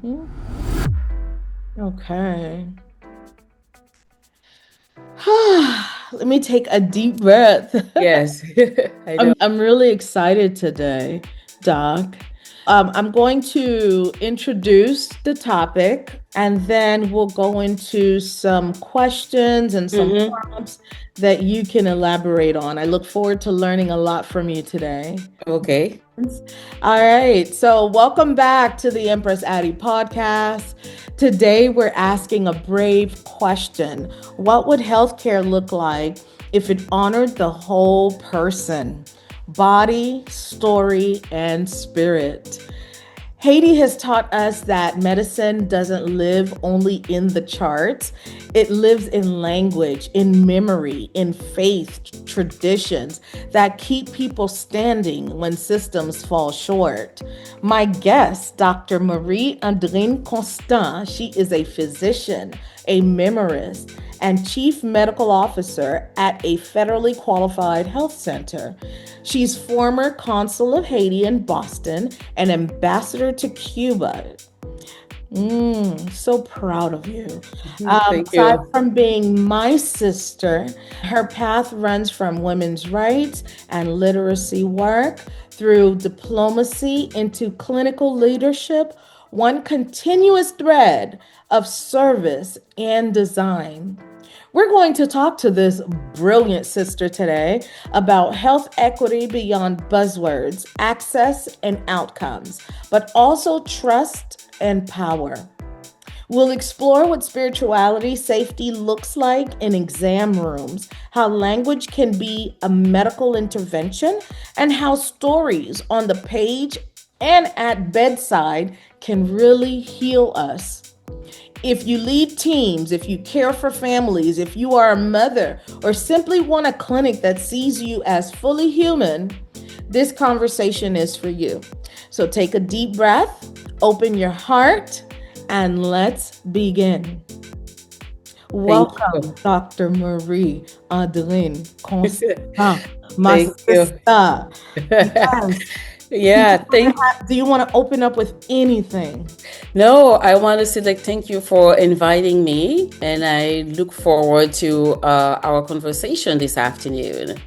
Okay. Let me take a deep breath. Yes, I know. I'm really excited today, Doc. I'm going to introduce the topic and then we'll go into some questions and some Hmm. prompts that you can elaborate on. I look forward to learning a lot from you today. Okay. All right. So, welcome back to the Empress Addi podcast. Today, we're asking a brave question. What would healthcare look like if it honored the whole person? Body, story, and spirit. Haiti has taught us that medicine doesn't live only in the charts. It lives in language, in memory, in faith, traditions that keep people standing when systems fall short. My guest, Dr. Marie Andrine Constant, she is a physician, a memoirist, and chief medical officer at a federally qualified health center. She's former consul of Haiti in Boston and ambassador to Cuba. So proud of you. Thank Aside you. from being my sister, her path runs from women's rights and literacy work through diplomacy into clinical leadership, one continuous thread of service and design. We're going to talk to this brilliant sister today about health equity beyond buzzwords, access and outcomes, but also trust and power. We'll explore what spirituality safety looks like in exam rooms, how language can be a medical intervention, and how stories on the page and at bedside can really heal us. If you lead teams, if you care for families, if you are a mother, or simply want a clinic that sees you as fully human, this conversation is for you. So take a deep breath, open your heart, and let's begin. Thank Welcome, you. Dr. Marie Adeline Constant, my Thank you. sister. Yes. Yeah, Do you want to open up with anything? no, I want to say like thank you for inviting me, and I look forward to our conversation this afternoon.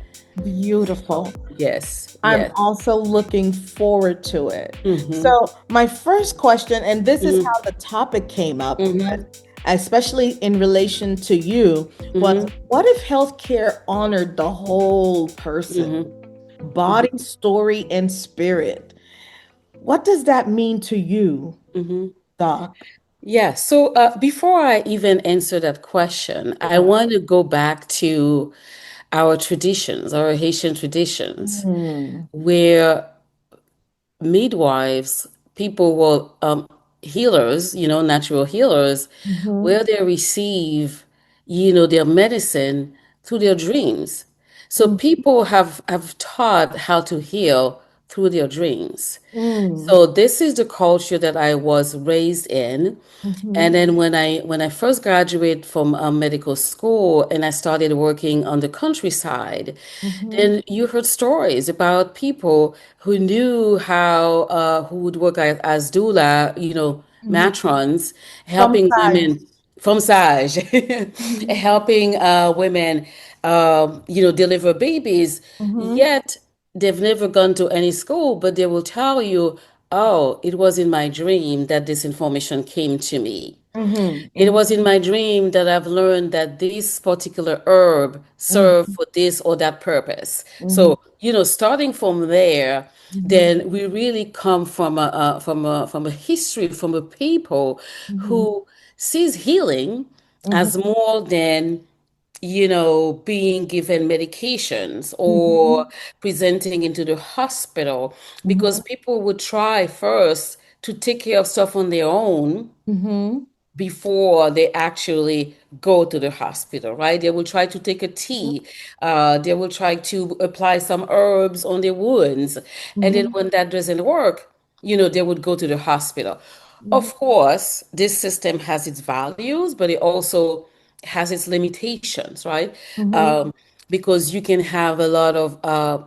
Beautiful. Yes, I'm yes. also looking forward to it. Mm-hmm. So, my first question, and this is Mm-hmm. how the topic came up, Mm-hmm. but especially in relation to you, was Mm-hmm. what if healthcare honored the whole person, Mm-hmm. body, story, and spirit? What does that mean to you, Mm-hmm. Doc? Yeah, so before I even answer that question, I want to go back to our traditions, our Haitian traditions, Mm, where midwives, people were healers, natural healers, mhm, where they receive, their medicine through their dreams. So mm, people have taught how to heal through their dreams. mm, So this is the culture that I was raised in. And mhm, then when I first graduated from medical school and I started working on the countryside, mhm, then you heard stories about people who knew how who would work as doula, mhm. matrons, Some helping size. women from Sage, Mhm, helping women, deliver babies. mhm, Yet they've never gone to any school, but they will tell you, "Oh, it was in my dream that this information came to me." mhm, It mhm, was in my dream that I've learned that this particular herb served mhm, for this or that purpose. mhm, So, starting from there, mhm, then we really come from a history, from a people mhm, who sees healing mhm, as more than being given medications or mhm, presenting into the hospital, because mhm, people would try first to take care of stuff on their own mhm, before they actually go to the hospital, right? They will try to take a tea. They will try to apply some herbs on their wounds. And then mhm, when that doesn't work, they would go to the hospital. mhm, Of course, this system has its values, but it also has its limitations, right? mhm, Um, because you can have a lot of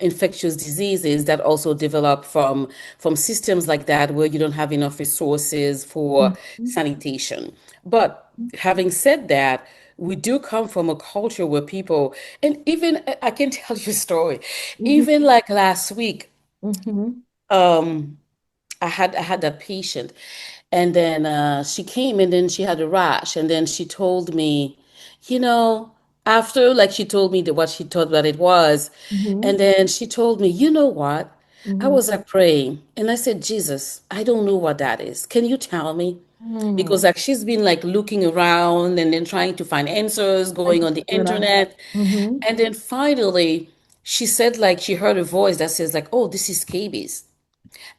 infectious diseases that also develop from systems like that where you don't have enough resources for sanitation. But having said that, we do come from a culture where people, and even I can tell you a story. Mhm, Even like last week, mhm, um, I had that patient, and then she came, and then she had a rash, and then she told me, you know, after like she told me that what she thought that it was, and mhm, then she told me, you know what? I mhm, was like praying, and I said, Jesus, I don't know what that is. Can you tell me? mm. Because like she's been like looking around and then trying to find answers, Trying going to on the figure it out. internet, Mhm, and then finally she said like she heard a voice that says like, oh, this is scabies.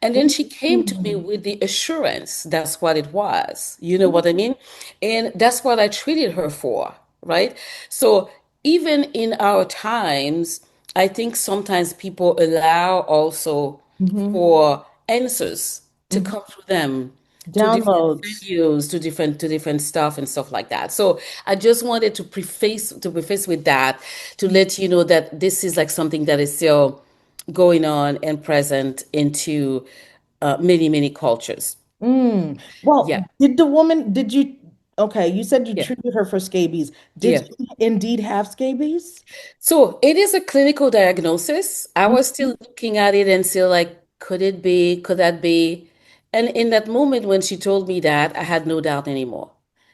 And then she came to me mm, with the assurance that's what it was. You know mm, what I mean? And that's what I treated her for, right? So even in our times, I think sometimes people allow also mhm, for answers to mhm. come through them to different Downloads. venues, to different stuff and stuff like that. So I just wanted to preface with that to let you know that this is like something that is still going on and present into many, many cultures. Mm. Yeah, Well, did you, okay, you said you yeah, treated her for scabies. Did yeah. she indeed have scabies? So it is a clinical diagnosis. I was Mhm, still looking at it and still like, could it be? Could that be? And in that moment when she told me that, I had no doubt anymore.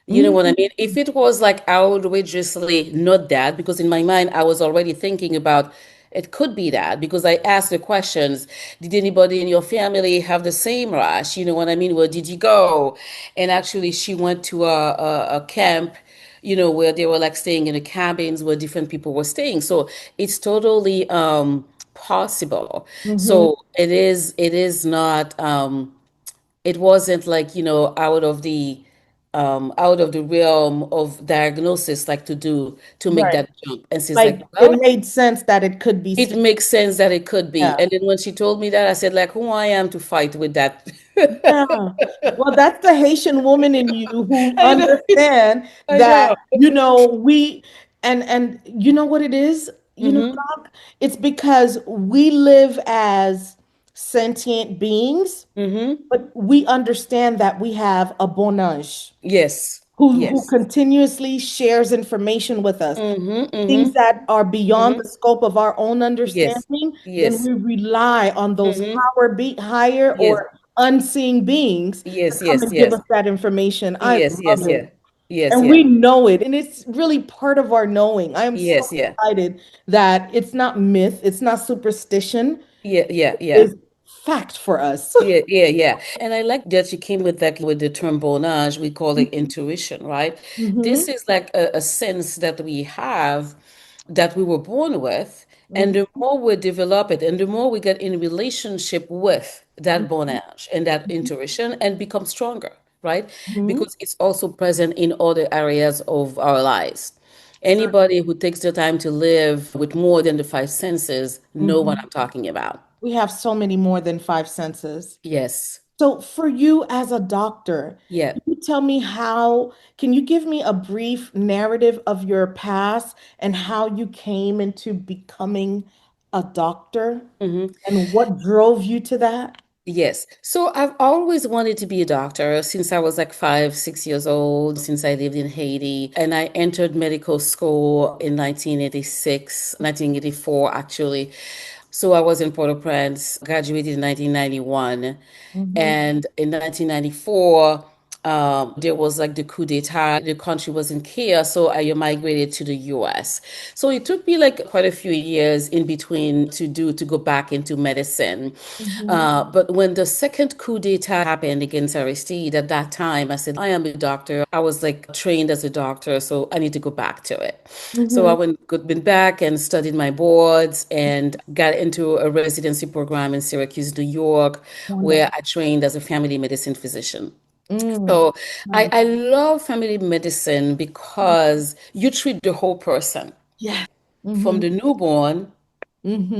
You know what I mhm, mean? If it was like outrageously not that, because in my mind I was already thinking about it could be that because I asked the questions. Did anybody in your family have the same rash? You know what I mean? Where did you go? And actually, she went to a camp, where they were like staying in the cabins where different people were staying. So it's totally possible. mhm. So it is not it wasn't like, out of the realm of diagnosis like to make Right. that jump. And she's Like like, it well, made sense that it could be it scabies. makes sense that it could be. Yeah. And then when she told me that, I said, like, who I am to fight with that. Yeah. Well, that's the Haitian woman in you who I know. understand I know. that, and you know what it is? Mm-hmm. Doc? It's because we live as sentient beings, Mm-hmm. but we understand that we have a bon ange Yes. who Yes. continuously shares information with us, Mm-hmm. things Mm-hmm. that are beyond Mm-hmm. the scope of our own Yes. understanding, then Yes. we rely on those Mm-hmm. higher Yes. or unseen beings to Yes. come Yes. and give Yes. us that information. I Yes. love Yes. it. Yeah. Yes. And Yeah. we know it. And it's really part of our knowing. I am so Yes. Yeah. excited that it's not myth, it's not superstition, Yeah. Yeah. Yeah. it's fact for us. Yeah, yeah, yeah. And I like that you came with that with the term bonage, we call it intuition, right? Hmm. This is like a sense that we have that we were born with. And the more we develop it and the more we get in relationship with that bonage and that intuition and become stronger, right? Hmm. Because it's also present in other areas of our lives. Anybody who takes the time to live with more than the five senses know what Hmm. I'm talking about. We have so many more than five senses. Yes. So, for you as a doctor, Yeah. can you tell me can you give me a brief narrative of your past and how you came into becoming a doctor and what drove you to that? Yes. So I've always wanted to be a doctor since I was like 5, 6 years old, since I lived in Haiti. And I entered medical school in 1986, 1984, actually. So I was in Port-au-Prince, graduated in 1991. Hmm. And in 1994, there was like the coup d'etat. The country was in chaos, so I migrated to the US. So it took me like quite a few years in between to go back into medicine. Hmm. But when the second coup d'etat happened against Aristide, at that time, I said, I am a doctor. I was like trained as a doctor, so I need to go back to it. So I Hmm. went back and studied my boards and got into a residency program in Syracuse, New York, where Wonderful. I trained as a family medicine physician. Mm. So I, Nice. I love family medicine because you treat the whole person Yes. from Hmm. the newborn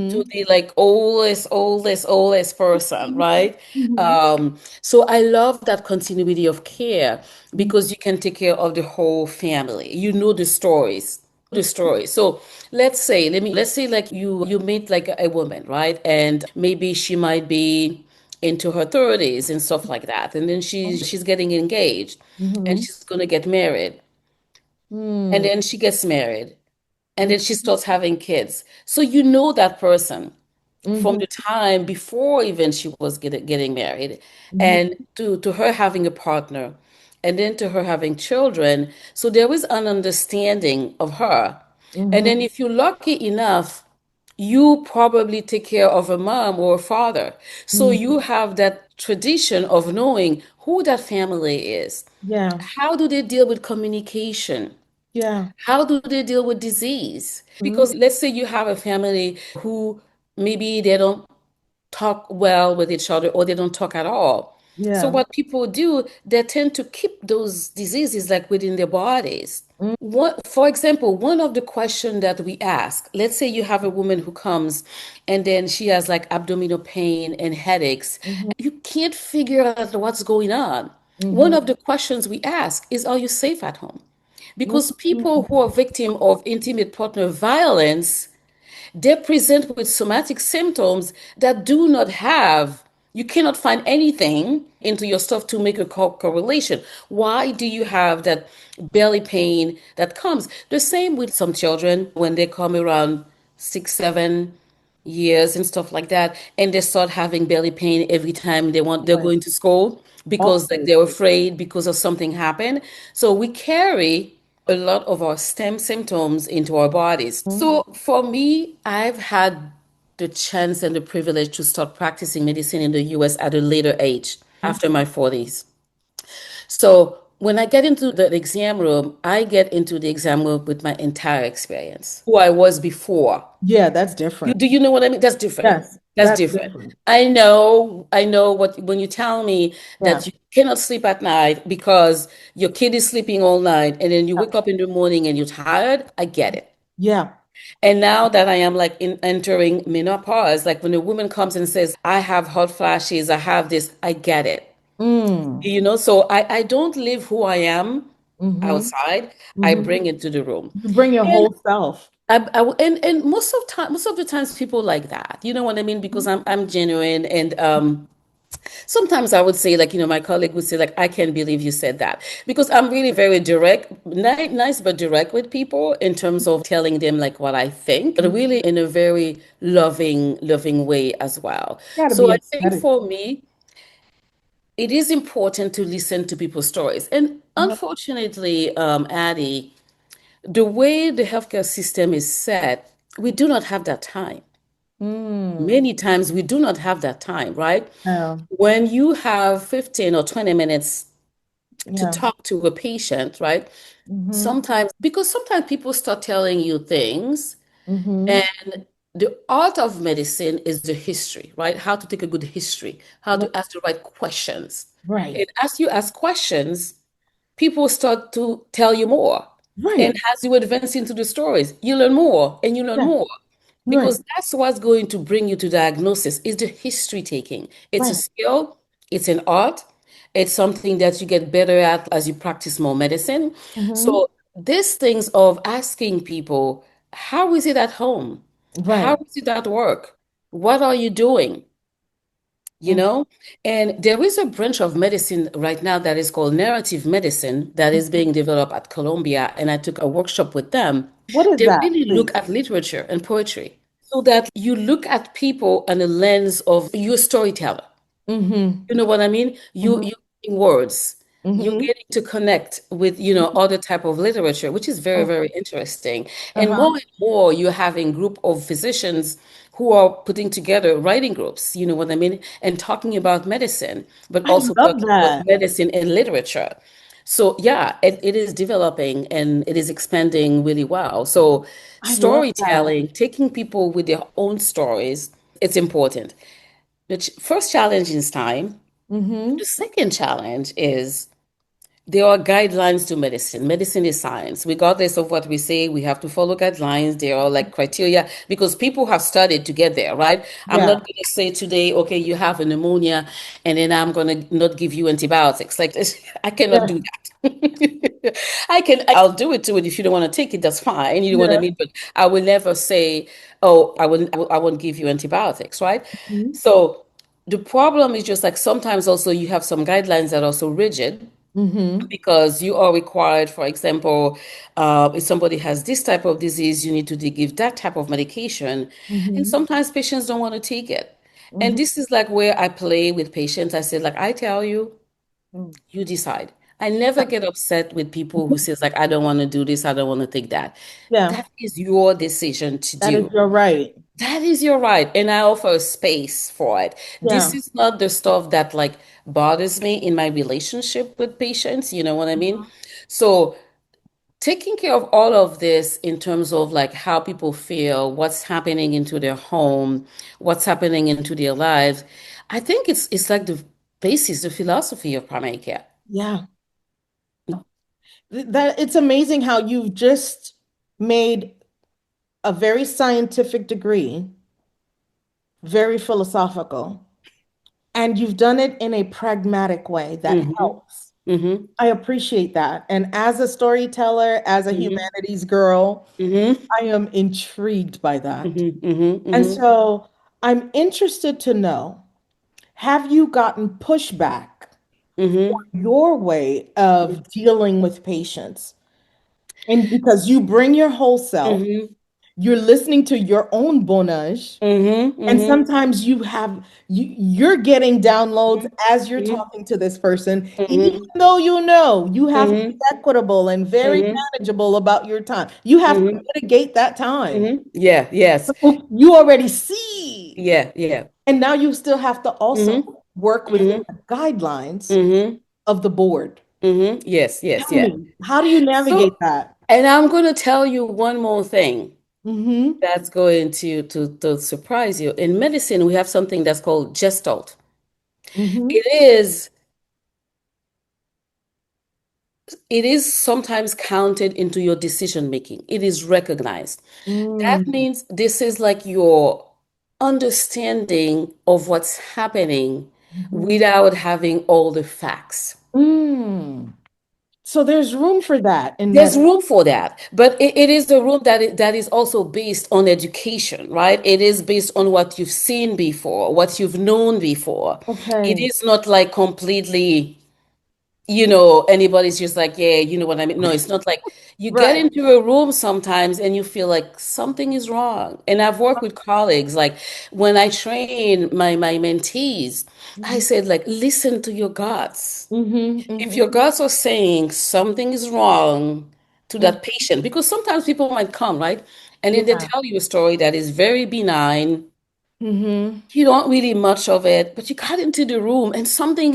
to Hmm. the like oldest person, right? Hmm. So I love that continuity of care because you can take care of the whole family. You know the stories, the story. So let's say like you meet like a woman, right? And maybe she might be into her 30s and stuff like that. And then she's getting engaged and Mm-hmm. she's gonna get married. And Mm-hmm. then she gets married and then she starts having kids. So you know that person from Mm-hmm. the time before even she was getting married Mm-hmm. and to her having a partner and then to her having children. So there is an understanding of her. And Mm-hmm. then if you're lucky enough, you probably take care of a mom or a father. So Mm-hmm. you have that tradition of knowing who that family is. Yeah. How do they deal with communication? Yeah. How do they deal with disease? Mm-hmm. Because let's say you have a family who maybe they don't talk well with each other or they don't talk at all. So Yeah. what people do, they tend to keep those diseases like within their bodies. What, for example, one of the questions that we ask, let's say you have a woman who comes and then she has like abdominal pain and headaches. Mm-hmm. You can't figure out what's going on. One Mm-hmm. of the questions we ask is, are you safe at home? Because people who are victim of intimate partner violence, they present with somatic symptoms that do not have, you cannot find anything into your stuff to make a correlation. Why do you have that belly pain that comes? The same with some children when they come around 6, 7 years and stuff like that, and they start having belly pain every time they're Right. going to school because like Always. they're afraid because of something happened. So we carry a lot of our stem symptoms into our bodies. Mm-hmm. So for me, I've had the chance and the privilege to start practicing medicine in the US at a later age, after my 40s. So when I get into the exam room, I get into the exam room with my entire experience, who I was before. Yeah, that's different. Do you know what I mean? That's different. Yes, That's that's different. different. I know what when you tell me Yeah. that you cannot sleep at night because your kid is sleeping all night and then you wake up in the morning and you're tired, I get it. Yeah. And now that I am like entering menopause, like when a woman comes and says, I have hot flashes, I have this, I get it. Mm. So I don't live who I am Mm-hmm. outside. I Mm-hmm. bring it to the room. You bring your And whole self. and most of the times people like that. You know what I mean? Because I'm genuine and sometimes I would say, like, my colleague would say, like, I can't believe you said that. Because I'm really very direct, nice but direct with people in terms of telling them like what I think, but really in a very loving way as well. Gotta So be I think empathetic. for me, it is important to listen to people's stories. And Yep. unfortunately, Addie, the way the healthcare system is set, we do not have that time. Mm. Many times we do not have that time, right? Yeah. When you have 15 or 20 minutes to Yeah. talk to a patient, right? Mm-hmm. Sometimes people start telling you things, Mm-hmm. and the art of medicine is the history, right? How to take a good history, how Right. to ask the right questions. Right. And as you ask questions, people start to tell you more. And Right. as you advance into the stories, you learn more and you learn Yeah. more. Right. Because that's what's going to bring you to diagnosis is the history taking. It's a Right. skill, it's an art, it's something that you get better at as you practice more medicine. Mm-hmm. So these things of asking people, how is it at home? How Right. is it at work? What are you doing? you Mm-hmm. know and there is a branch of medicine right now that is called narrative medicine that is being developed at Columbia, and I took a workshop with them. What is They that, really please? look at literature and poetry so that you look at people on the lens of your storyteller. Mm-hmm. You know what I mean? Mm-hmm. You getting words. You Mm-hmm. getting to connect with, other type of literature, which is very, very interesting. And Uh-huh. more, you're having group of physicians who are putting together writing groups, you know what I mean? And talking about medicine, but I also love talking about that. medicine and literature. So yeah, it is developing and it is expanding really well. So I love that. storytelling, taking people with their own stories, it's important. The first challenge is time. Mm-hmm. The second challenge is There are guidelines to medicine. Medicine is science. Regardless of what we say, we have to follow guidelines. There are like criteria because people have studied to get there, right? I'm not Yeah. going to say today, okay, you have a pneumonia, and then I'm going to not give you antibiotics. Like this, I cannot Yeah. do that. I'll do it to it if you don't want to take it, that's fine. You know what I Yeah. mean? But I will never say, oh, I won't give you antibiotics, right? Mm-hmm. So the problem is just like sometimes also you have some guidelines that are so rigid Mm-hmm. because you are required, for example, if somebody has this type of disease, you need to give that type of medication. And Mm-hmm. sometimes patients don't want to take it. And Mm-hmm. this is like where I play with patients. I say, like, I tell you, Mm. you decide. I never get upset with people who says, like, I don't want to do this, I don't want to take that. Yeah. That is your decision to That is do. your right. That is your right. And I offer a space for it. This Yeah. is not the stuff that like bothers me in my relationship with patients. You know what I mean? So taking care of all of this in terms of like how people feel, what's happening into their home, what's happening into their lives, I think it's like the basis, the philosophy of primary care. Yeah. That it's amazing how you've just made a very scientific degree, very philosophical, and you've done it in a pragmatic way that Mm-hmm. helps. Mm-hmm. I appreciate that. And as a storyteller, as a Mm-hmm. humanities girl, Mm-hmm. I am intrigued by that. Mm-hmm. Mm-hmm. And Mm-hmm. so I'm interested to know, have you gotten pushback Mm-hmm. your way of dealing with patients? And because you bring your whole self, Mm-hmm. you're listening to your own bonage, Mm-hmm. and Mm-hmm. sometimes you're getting downloads as you're Mm-hmm. talking to this person, even Mm-hmm. though you know you have to be Mm-hmm. equitable and very Mm-hmm. manageable about your time. You have to Mm-hmm. mitigate that time. Mm-hmm. Yeah, yes. You already see. Yeah, yeah. And now you still have to also Mm-hmm. work within Mm-hmm. the guidelines Mm-hmm. of the board. Mm-hmm. Yes, yes, Tell yeah. me, how do you navigate So, that? and I'm going to tell you one more thing Mm-hmm. that's going to surprise you. In medicine, we have something that's called gestalt. Mm-hmm. It is it is sometimes counted into your decision making. It is recognized. That Mm-hmm. means this is like your understanding of what's happening without having all the facts. Mm. So there's room for that in There's medicine. room for that, but it is a room that is also based on education, right? It is based on what you've seen before, what you've known before. It Okay. is not like completely, anybody's just like, yeah, you know what I mean? No, it's not like you get Right. into a room sometimes and you feel like something is wrong. And I've worked with colleagues, like when I train my mentees, I said, like, listen to your guts. Mm-hmm. If Mm-hmm. your guts are saying something is wrong to Mm. that patient, because sometimes people might come, right? And then they Yeah. tell you a story that is very benign. Mm-hmm. You don't really much of it, but you got into the room and something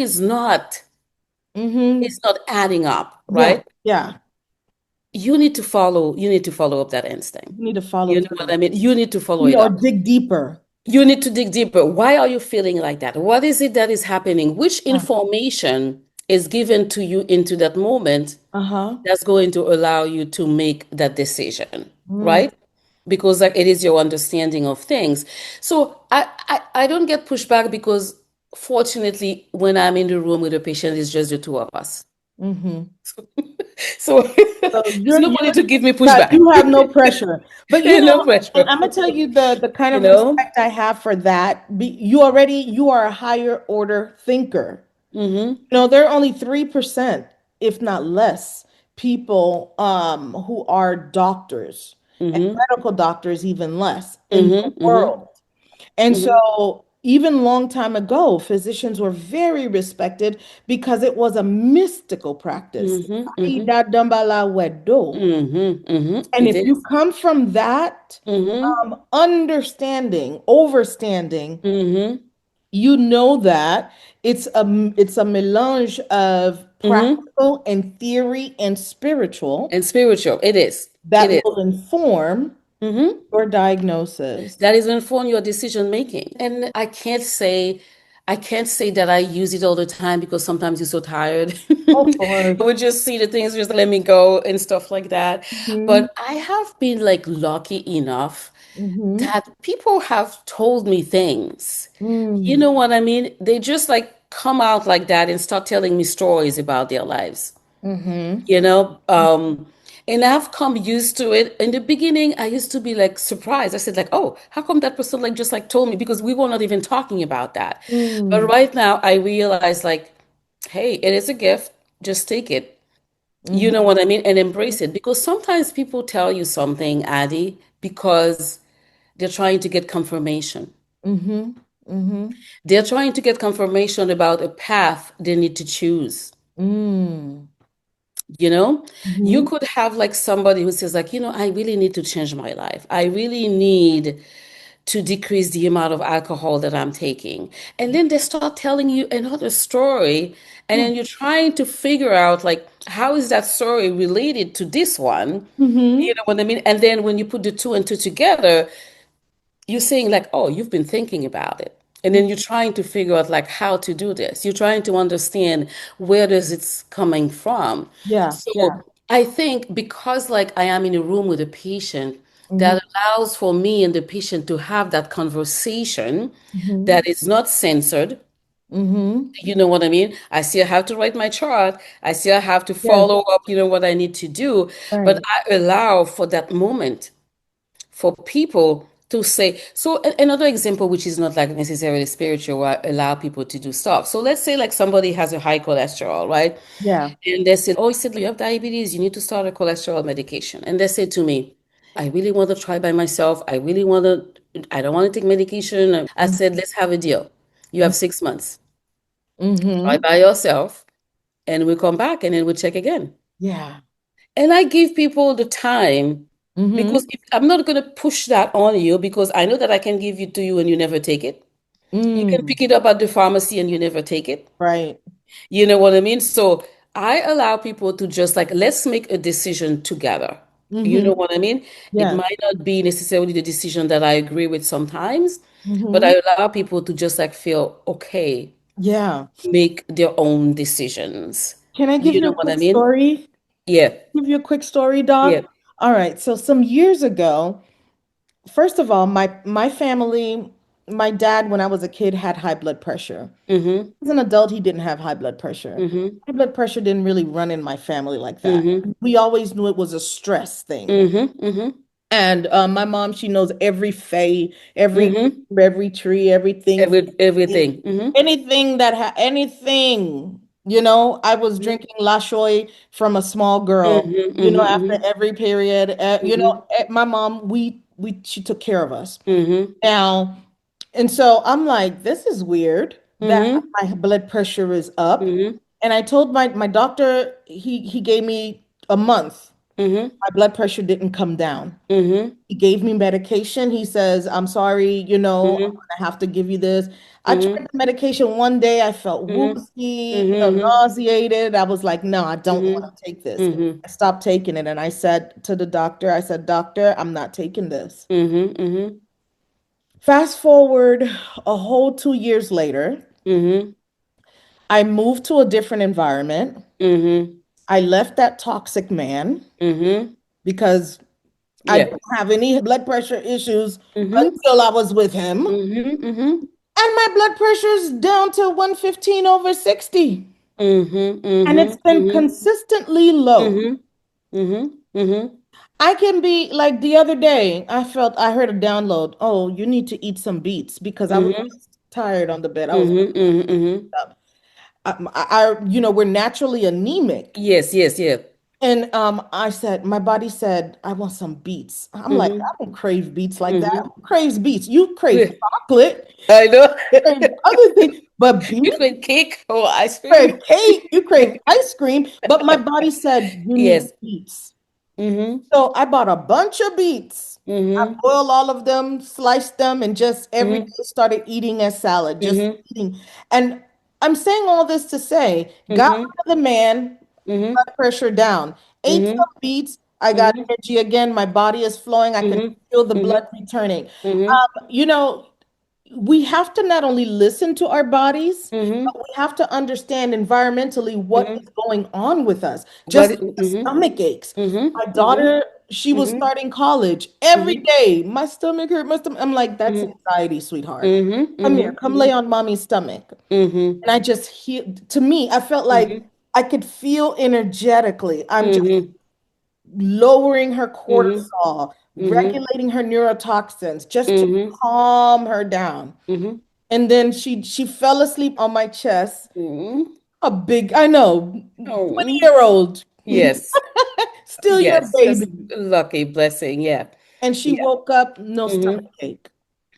Mm-hmm. it's not adding up, Yeah. right? Yeah. You need to follow up that instinct. You need to follow You know what through. I mean? You need to follow it Or up. dig deeper. You need to dig deeper. Why are you feeling like that? What is it that is happening? Which Yeah. information is given to you into that moment Uh-huh. that's going to allow you to make that decision, Mm. right? Because like it is your understanding of things. So I don't get pushback because fortunately when I'm in the room with a patient, it's just the two of us. Mm-hmm. So So there's nobody to give me yeah, pushback. you have no pressure. But No and pressure. I'm gonna tell you the kind You of know? respect I have for that. You are a higher order thinker. Mm-hmm. There are only 3%, if not less, people who are doctors, and Mm-hmm. medical doctors even less in the Mm-hmm. Mm-hmm. world. And Mm-hmm. so even long time ago, physicians were very respected because it was a mystical practice. Mm-hmm. Mm-hmm. Mm-hmm. Mm-hmm. And It if you is. come from that Mm-hmm. understanding, overstanding, Mm-hmm. you know that it's a melange of Mm-hmm. practical and theory and spiritual And spiritual. It is. It that is. will inform Mm-hmm. your diagnosis. That is inform your decision making. And I can't say that I use it all the time because sometimes you're so tired. Of course. would just see the things, just let me go and stuff like that. Mm-hmm. But I have been like lucky enough Mm-hmm. that people have told me things. You Mm. know what I mean? They just like come out like that and start telling me stories about their lives, Mm-hmm. you know? And I've come used to it. In the beginning, I used to be like surprised. I said, like, oh, how come that person like just like told me? Because we were not even talking about that. But Mm. right now I realize like, hey, it is a gift. Just take it. You know Mm-hmm. what I mean? And embrace it. Because sometimes people tell you something, Addie, because they're trying to get confirmation. Mm-hmm. Mm-hmm. They're trying to get confirmation about a path they need to choose. Mm. You know, you Mm-hmm. could have like somebody who says, like, I really need to change my life. I really need to decrease the amount of alcohol that I'm taking. And then they start telling you another story. And then you're trying to figure out, like, how is that story related to this one? You Mm-hmm. know what I mean? And then when you put the two and two together, you're saying like, oh, you've been thinking about it. And then you're trying to figure out like how to do this. You're trying to understand where does it's coming from. Yeah. Yeah. So I think because like I am in a room with a patient, Mm-hmm. that allows for me and the patient to have that conversation Mm-hmm. that is not censored. Mm-hmm. You know what I mean? I still have to write my chart. I still have to Yes. follow up, what I need to do. But Right. I allow for that moment for people to say. So another example, which is not like necessarily spiritual, I allow people to do stuff. So let's say like somebody has a high cholesterol, right? Yeah. And they said, oh, you said you have diabetes, you need to start a cholesterol medication. And they said to me, I really want to try by myself. I don't want to take medication. I said, let's have a deal. You have 6 months. Try Mm-hmm. by yourself, and we come back and then we check again. Yeah. And I give people the time Mm-hmm. because if, I'm not going to push that on you because I know that I can give it to you and you never take it. You can Mm. pick it up at the pharmacy and you never take it. Right. You know what I mean? So I allow people to just like, let's make a decision together. You Mm-hmm. know what I mean? It Yes. might not be necessarily the decision that I agree with sometimes, but Mm-hmm. I allow people to just like feel okay, Yeah. make their own decisions. Can I give You you know a what I quick mean? story? Yeah. Give you a quick story, Yeah. Doc? All right. So some years ago, first of all, my family, my dad, when I was a kid, had high blood pressure. Mm-hmm. As an adult, he didn't have high blood pressure. Mm-hmm. High blood pressure didn't really run in my family like that. Mm-hmm. We always knew it was a stress thing. Mm-hmm. Mm-hmm. And my mom, she knows every fay, Mm-hmm. every tree, everything, Everything. Mm-hmm. anything that anything. I was drinking La Choy from a small girl. Mm-hmm. Mm-hmm. After every period. Mm-hmm. My mom, she took care of us. Mm-hmm. Now, and so I'm like, this is weird that Mm-hmm. my blood pressure is up. Mm-hmm. And I told my doctor, he gave me a month. Mm-hmm. My blood pressure didn't come down. Mm-hmm. He gave me medication. He says, I'm sorry, I'm Mm-hmm. gonna have to give you this. I tried Mm-hmm. the medication one day. I felt Mm-hmm. woozy, Mm-hmm. nauseated. I was like, no, I don't want Mm-hmm. to take this. Mm-hmm. I stopped taking it. And I said to the doctor, I said, Doctor, I'm not taking this. Mm-hmm. Fast forward a whole 2 years later, Mm-hmm. I moved to a different environment. Mm-hmm. I left that toxic man Mm-hmm. because I Yeah. didn't have any blood pressure issues Mm-hmm. until I was with him. Mm-hmm. Mm-hmm. And my blood pressure's down to 115 over 60. Mm-hmm. And it's Mm-hmm. been Mm-hmm. consistently low. Mm-hmm. Mm-hmm. Mm-hmm. I can be like the other day, I heard a download. Oh, you need to eat some beets because I was Mm-hmm. just tired on the bed. I was Mm-hmm. Mm-hmm. Mm-hmm. up. We're naturally anemic. Yes, yes, yeah. And I said, my body said, I want some beets. I'm like, I Mm-hmm. don't crave beets like that. Mm-hmm. Who craves beets? You crave chocolate, I know. crave other things, but You beets, can cake or ice you cream. crave cake, you crave ice cream. But my body said, you need Yes. beets. Mm-hmm. So I bought a bunch of beets. I Mm-hmm. boiled all of them, sliced them, and just every day Mm-hmm. started eating as salad, just Mm-hmm. eating. And I'm saying all this to say, got Mm-hmm. rid of the man, Mm-hmm. blood pressure down. Ate some Mm-hmm. beets. I got Mm-hmm. energy again. My body is flowing. I can Mm-hmm. feel the blood Mm-hmm. returning. Mm-hmm. You know, we have to not only listen to our bodies, but Mm-hmm. we have to understand environmentally what is Mm-hmm. going on with us. What? Just like the Mm-hmm. stomach aches. Mm-hmm. My Mm-hmm. daughter, she was Mm-hmm. starting college every Mm-hmm. day. My stomach hurt, my stomach. I'm like, that's Mm-hmm. anxiety, sweetheart. Mm-hmm. Come here, come lay Mm-hmm. on mommy's stomach. Mm-hmm. And I just hear, to me, I felt like Mm-hmm. I could feel energetically. I'm just Mm-hmm. lowering her Mm-hmm. cortisol, Mm-hmm. regulating her neurotoxins just to Mm-hmm. calm her down. Mm-hmm. And then she fell asleep on my chest. Mm-hmm. A big, I know, Oh, 20-year-old, yes. still your Yes. Just baby. lucky blessing. Yeah. And she Yeah. woke up, no Mm-hmm. stomach ache.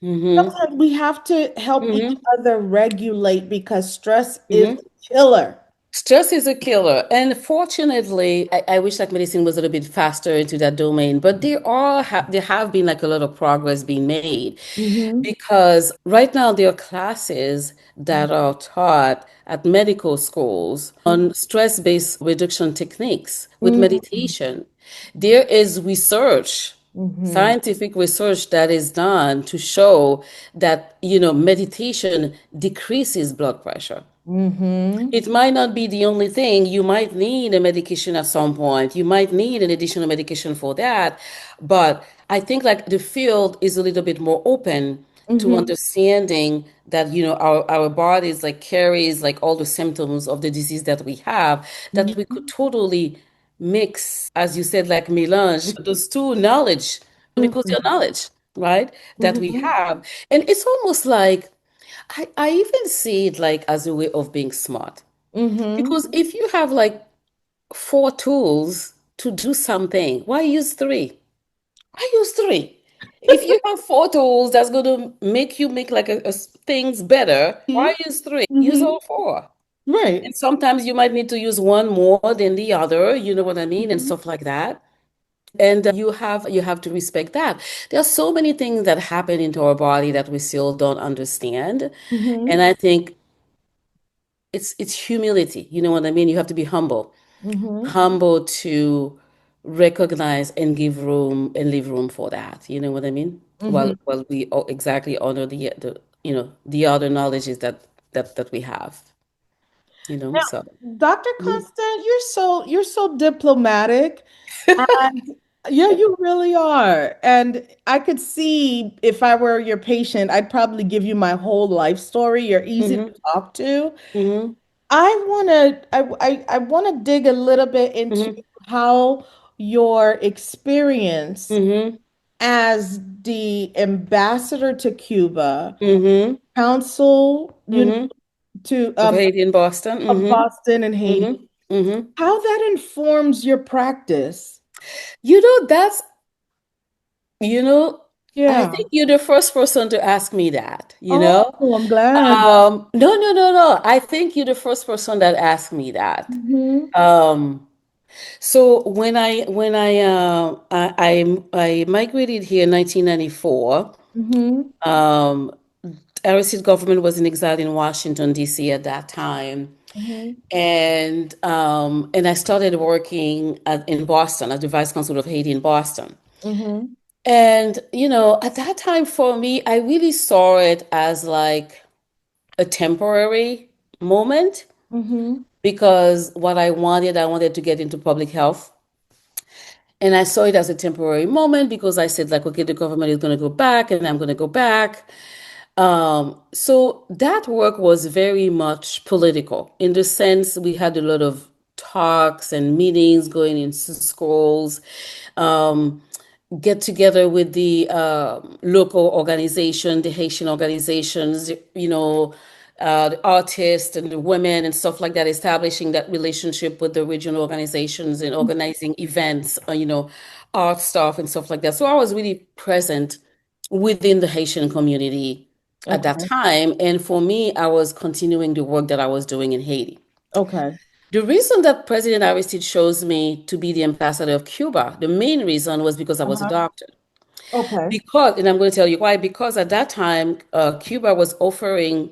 Mm-hmm. Sometimes we have to help each Mm-hmm. other regulate because stress is Mm-hmm. a killer. Stress is a killer. And fortunately, I wish like medicine was a little bit faster into that domain, but there have been like a lot of progress being made Mm-hmm. because right now there are classes that are taught at medical schools on stress-based reduction techniques with Mm-hmm. meditation. There is research, Mm-hmm. scientific research that is done to show that, meditation decreases blood pressure. Mm-hmm. It might not be the only thing. You might need a medication at some point. You might need an additional medication for that. But I think like the field is a little bit more open to Mm-hmm. understanding that, our bodies like carries like all the symptoms of the disease that we have, that we could totally mix, as you said, like melange those two knowledge because your Mm-hmm. knowledge, right? That we Mm-hmm. have. And it's almost like I even see it like as a way of being smart. Mm-hmm. Because if you have like four tools to do something, why use three? Why use three? If you have four tools that's going to make you make like things better, why use three? Use Mm-hmm. all four. Right. And sometimes you might need to use one more than the other, you know what I mean, and Mm-hmm. stuff like that. And you have to respect that. There are so many things that happen into our body that we still don't understand. Mm-hmm. And I think it's humility. You know what I mean? You have to be humble. Mm-hmm. Humble to recognize and give room and leave room for that. You know what I mean? Mm-hmm. Well, we exactly honor the other knowledges that we have. So. Now, Dr. Mhm. Constant, you're so diplomatic. And yeah, you really are. And I could see if I were your patient, I'd probably give you my whole life story. You're easy to Mhm. talk to. Mhm. I want to dig a little bit into Mhm. how your experience Mhm. as the ambassador to Cuba, Mhm. consul, Mhm. to Of Haiti in Boston. of Mhm. Boston and Haiti, Mhm. Mhm. how that informs your practice. That's you know, I Yeah. think you're the first person to ask me that, you Oh, know? I'm glad. No, no, no, no. I think you're the first person that asked me that. Hmm. So when I migrated here in 1994, Hmm. um, Aristide government was in exile in Washington, D.C. at that time. Hmm. And I started working in Boston as the Vice Consul of Haiti in Boston. Hmm. And, at that time for me, I really saw it as like a temporary moment Hmm. because what I wanted to get into public health. And I saw it as a temporary moment because I said, like, okay, the government is going to go back and I'm going to go back. So that work was very much political in the sense we had a lot of talks and meetings going into schools. Um, get together with the local organization, the Haitian organizations, the artists and the women and stuff like that, establishing that relationship with the regional organizations and organizing events, art stuff and stuff like that. So I was really present within the Haitian community at that Okay. time. And for me, I was continuing the work that I was doing in Haiti. Okay. The reason that President Aristide chose me to be the ambassador of Cuba, the main reason was because I was a Uh-huh. doctor. Okay. And I'm going to tell you why, because at that time, Cuba was offering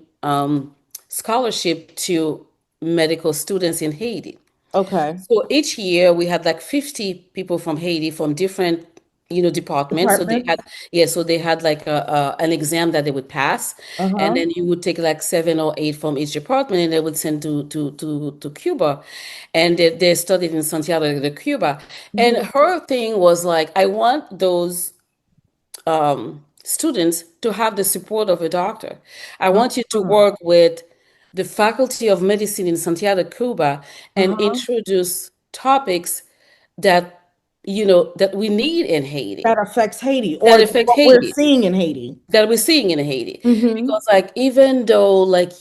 scholarship to medical students in Haiti. Okay. So each year we had like 50 people from Haiti from different department. So they had, Departments. yeah, so they had like an exam that they would pass, and Uh-huh. then you would take like 7 or 8 from each department, and they would send to Cuba, and they studied in Santiago de Cuba. And Mhm. her thing was like, I want those students to have the support of a doctor. I want you to Uh-huh. work with the Faculty of Medicine in Santiago de Cuba and Uh-huh. introduce topics that that we need in Haiti, That affects Haiti that or affect what we're Haiti, seeing in Haiti. that we're seeing in Haiti. Hmm. Because like even though like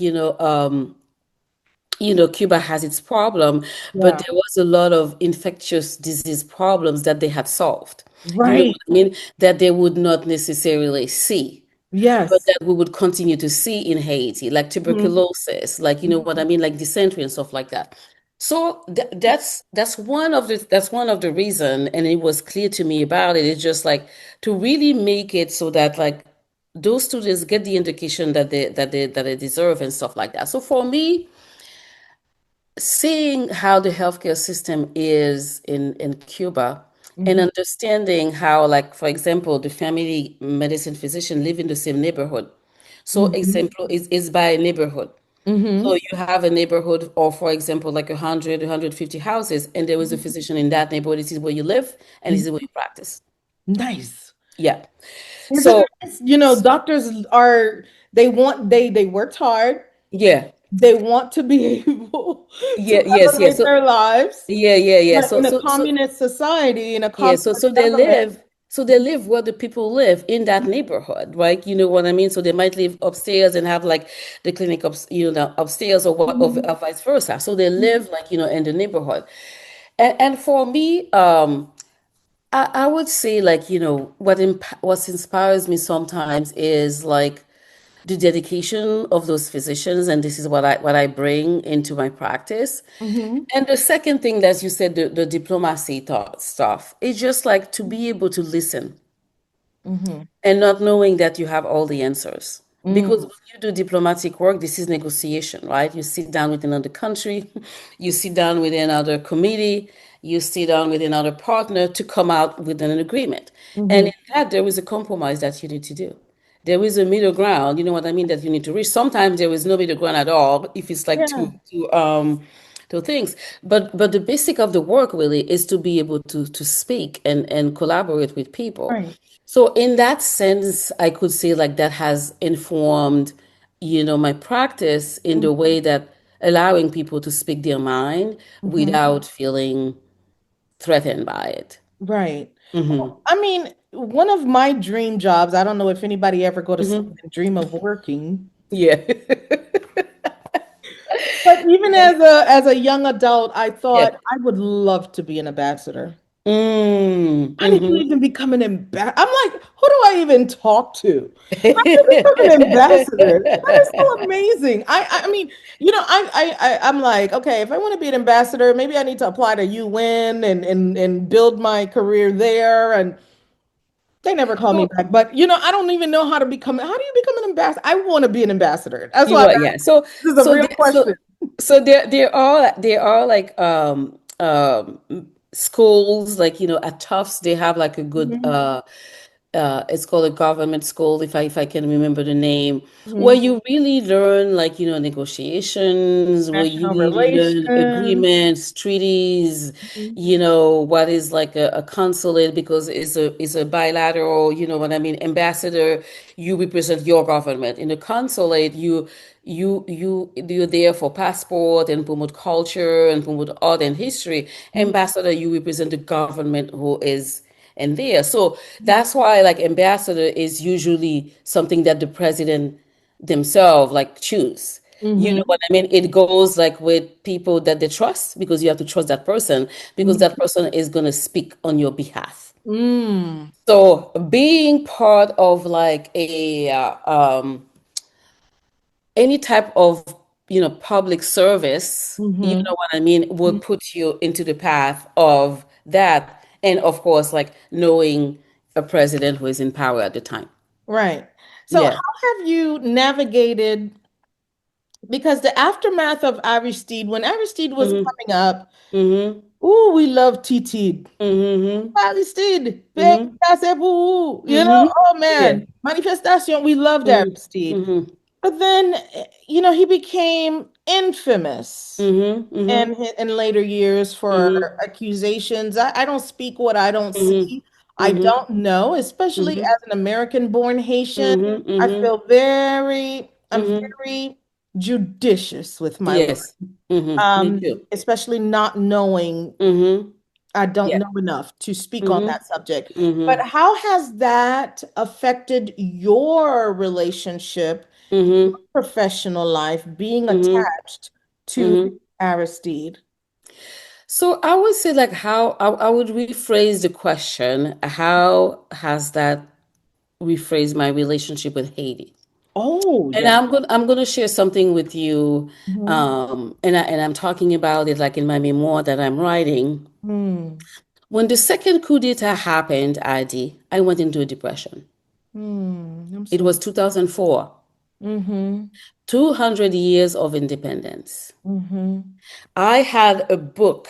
Cuba has its problem, but Yeah. there was a lot of infectious disease problems that they had solved. You know what Right. I mean? That they would not necessarily see, but Yes. that we would continue to see in Haiti, like Mhm. tuberculosis, like you know what I mean, like dysentery and stuff like that. So that's one of the reason, and it was clear to me about it. It's just like to really make it so that like those students get the education that they deserve and stuff like that. So for me, seeing how the healthcare system is in Cuba and Mhm. understanding how, like, for example, the family medicine physician live in the same neighborhood. So Mhm. example is by neighborhood. So Mhm. you have a neighborhood, or for example, like 100, 150 houses, and there is a physician in that neighborhood. This is where you live, and this is where you practice. Nice. Yeah. Isn't So it nice? Doctors are they worked hard. yeah, They want to be able to yeah, yes, yes. elevate their lives. Yeah, yeah, yeah. But So in a so so communist society, in a Yeah, so communist so they government. live so they live where the people live in that neighborhood, right? You know what I mean? So they might live upstairs and have like the clinic upstairs, or what, or Mhm. vice versa. So they live like in the neighborhood. And for me, I would say like what inspires me sometimes is like the dedication of those physicians, and this is what I bring into my practice. Mhm. And the second thing, as you said, the diplomacy thought stuff, is just like to be able to listen Mhm. and not knowing that you have all the answers. Because Mhm. when you do diplomatic work, this is negotiation, right? You sit down with another country, you sit down with another committee, you sit down with another partner to come out with an agreement. And Mhm. in that, there is a compromise that you need to do. There is a middle ground, you know what I mean, that you need to reach. Sometimes there is no middle ground at all if it's like Yeah. two things. But the basic of the work really is to be able to speak and collaborate with people. Right. So in that sense, I could say like that has informed, my practice in the way that allowing people to speak their mind Mhm. without feeling threatened by it. Right. Hmm. Well, I mean, one of my dream jobs, I don't know if anybody ever go to sleep Hmm. and dream of working, Yeah. but even as a young adult, I Yeah. thought I would love to be an ambassador. Mm. How do you Hmm. even become an ambassador? I'm like, who do I even talk to? How do you become an ambassador? That is so amazing. I mean, I'm like, okay, if I want to be an ambassador, maybe I need to apply to UN and build my career there. And they never call me So back. But I don't even know how to become. How do you become an ambassador? I want to be an ambassador. That's you why are, yeah. this is a So real the, question. so there are like schools, like at Tufts they have like a good Mhm. it's called a government school, if I can remember the name, where Mhm. you really learn like negotiations, where you National really learn relations. agreements, treaties, Mhm. what is like a consulate, because it's a bilateral, you know what I mean, ambassador, you represent your government. In a consulate, you're there for passport and promote culture and promote art and history. Ambassador, you represent the government who is and there. So that's why like ambassador is usually something that the president themselves like choose. You know Mhm. what I mean? It goes like with people that they trust, because you have to trust that person, because that Mhm. person is going to speak on your behalf. Mm. So being part of like any type of public service, you know Mhm. what I mean, will put you into the path of that, and of course like knowing a president who is in power at the time. Right. So Yeah. how have you navigated, because the aftermath of Aristide, when Aristide was Hmm. coming up, Hmm. Ooh, we love Titi. Mm-hmm. Aristide, big Mm-hmm. Tassebu, Mm-hmm. oh Yeah. man, Manifestation, we loved Mm-hmm. Aristide. Mm-hmm. But then, he became infamous Mm-hmm. Mm-hmm. in later years for Mm-hmm. accusations. I don't speak what I don't Mm-hmm. see. I Mm-hmm. don't know, especially Mm-hmm. as an American-born Haitian. Mm-hmm. I Mm-hmm. feel I'm Mm-hmm. very judicious with my word, Yes. Mm-hmm. Me too. especially not knowing. Mm-hmm. I don't Yeah. know enough to speak on Mm-hmm. that subject. But Mm-hmm. how has that affected your relationship, Mm-hmm. professional life, being Mm-hmm. attached to Mm-hmm. Aristide? So I would say like how I would rephrase the question, how has that rephrased my relationship with Haiti? Oh, And yeah. I'm gonna share something with you, Mhm. and I'm talking about it like in my memoir that I'm writing. Mm, When the second coup d'etat happened, I went into a depression. I'm It so. was 2004, Mm-hmm. 200 years of independence. Mm-hmm. I had a book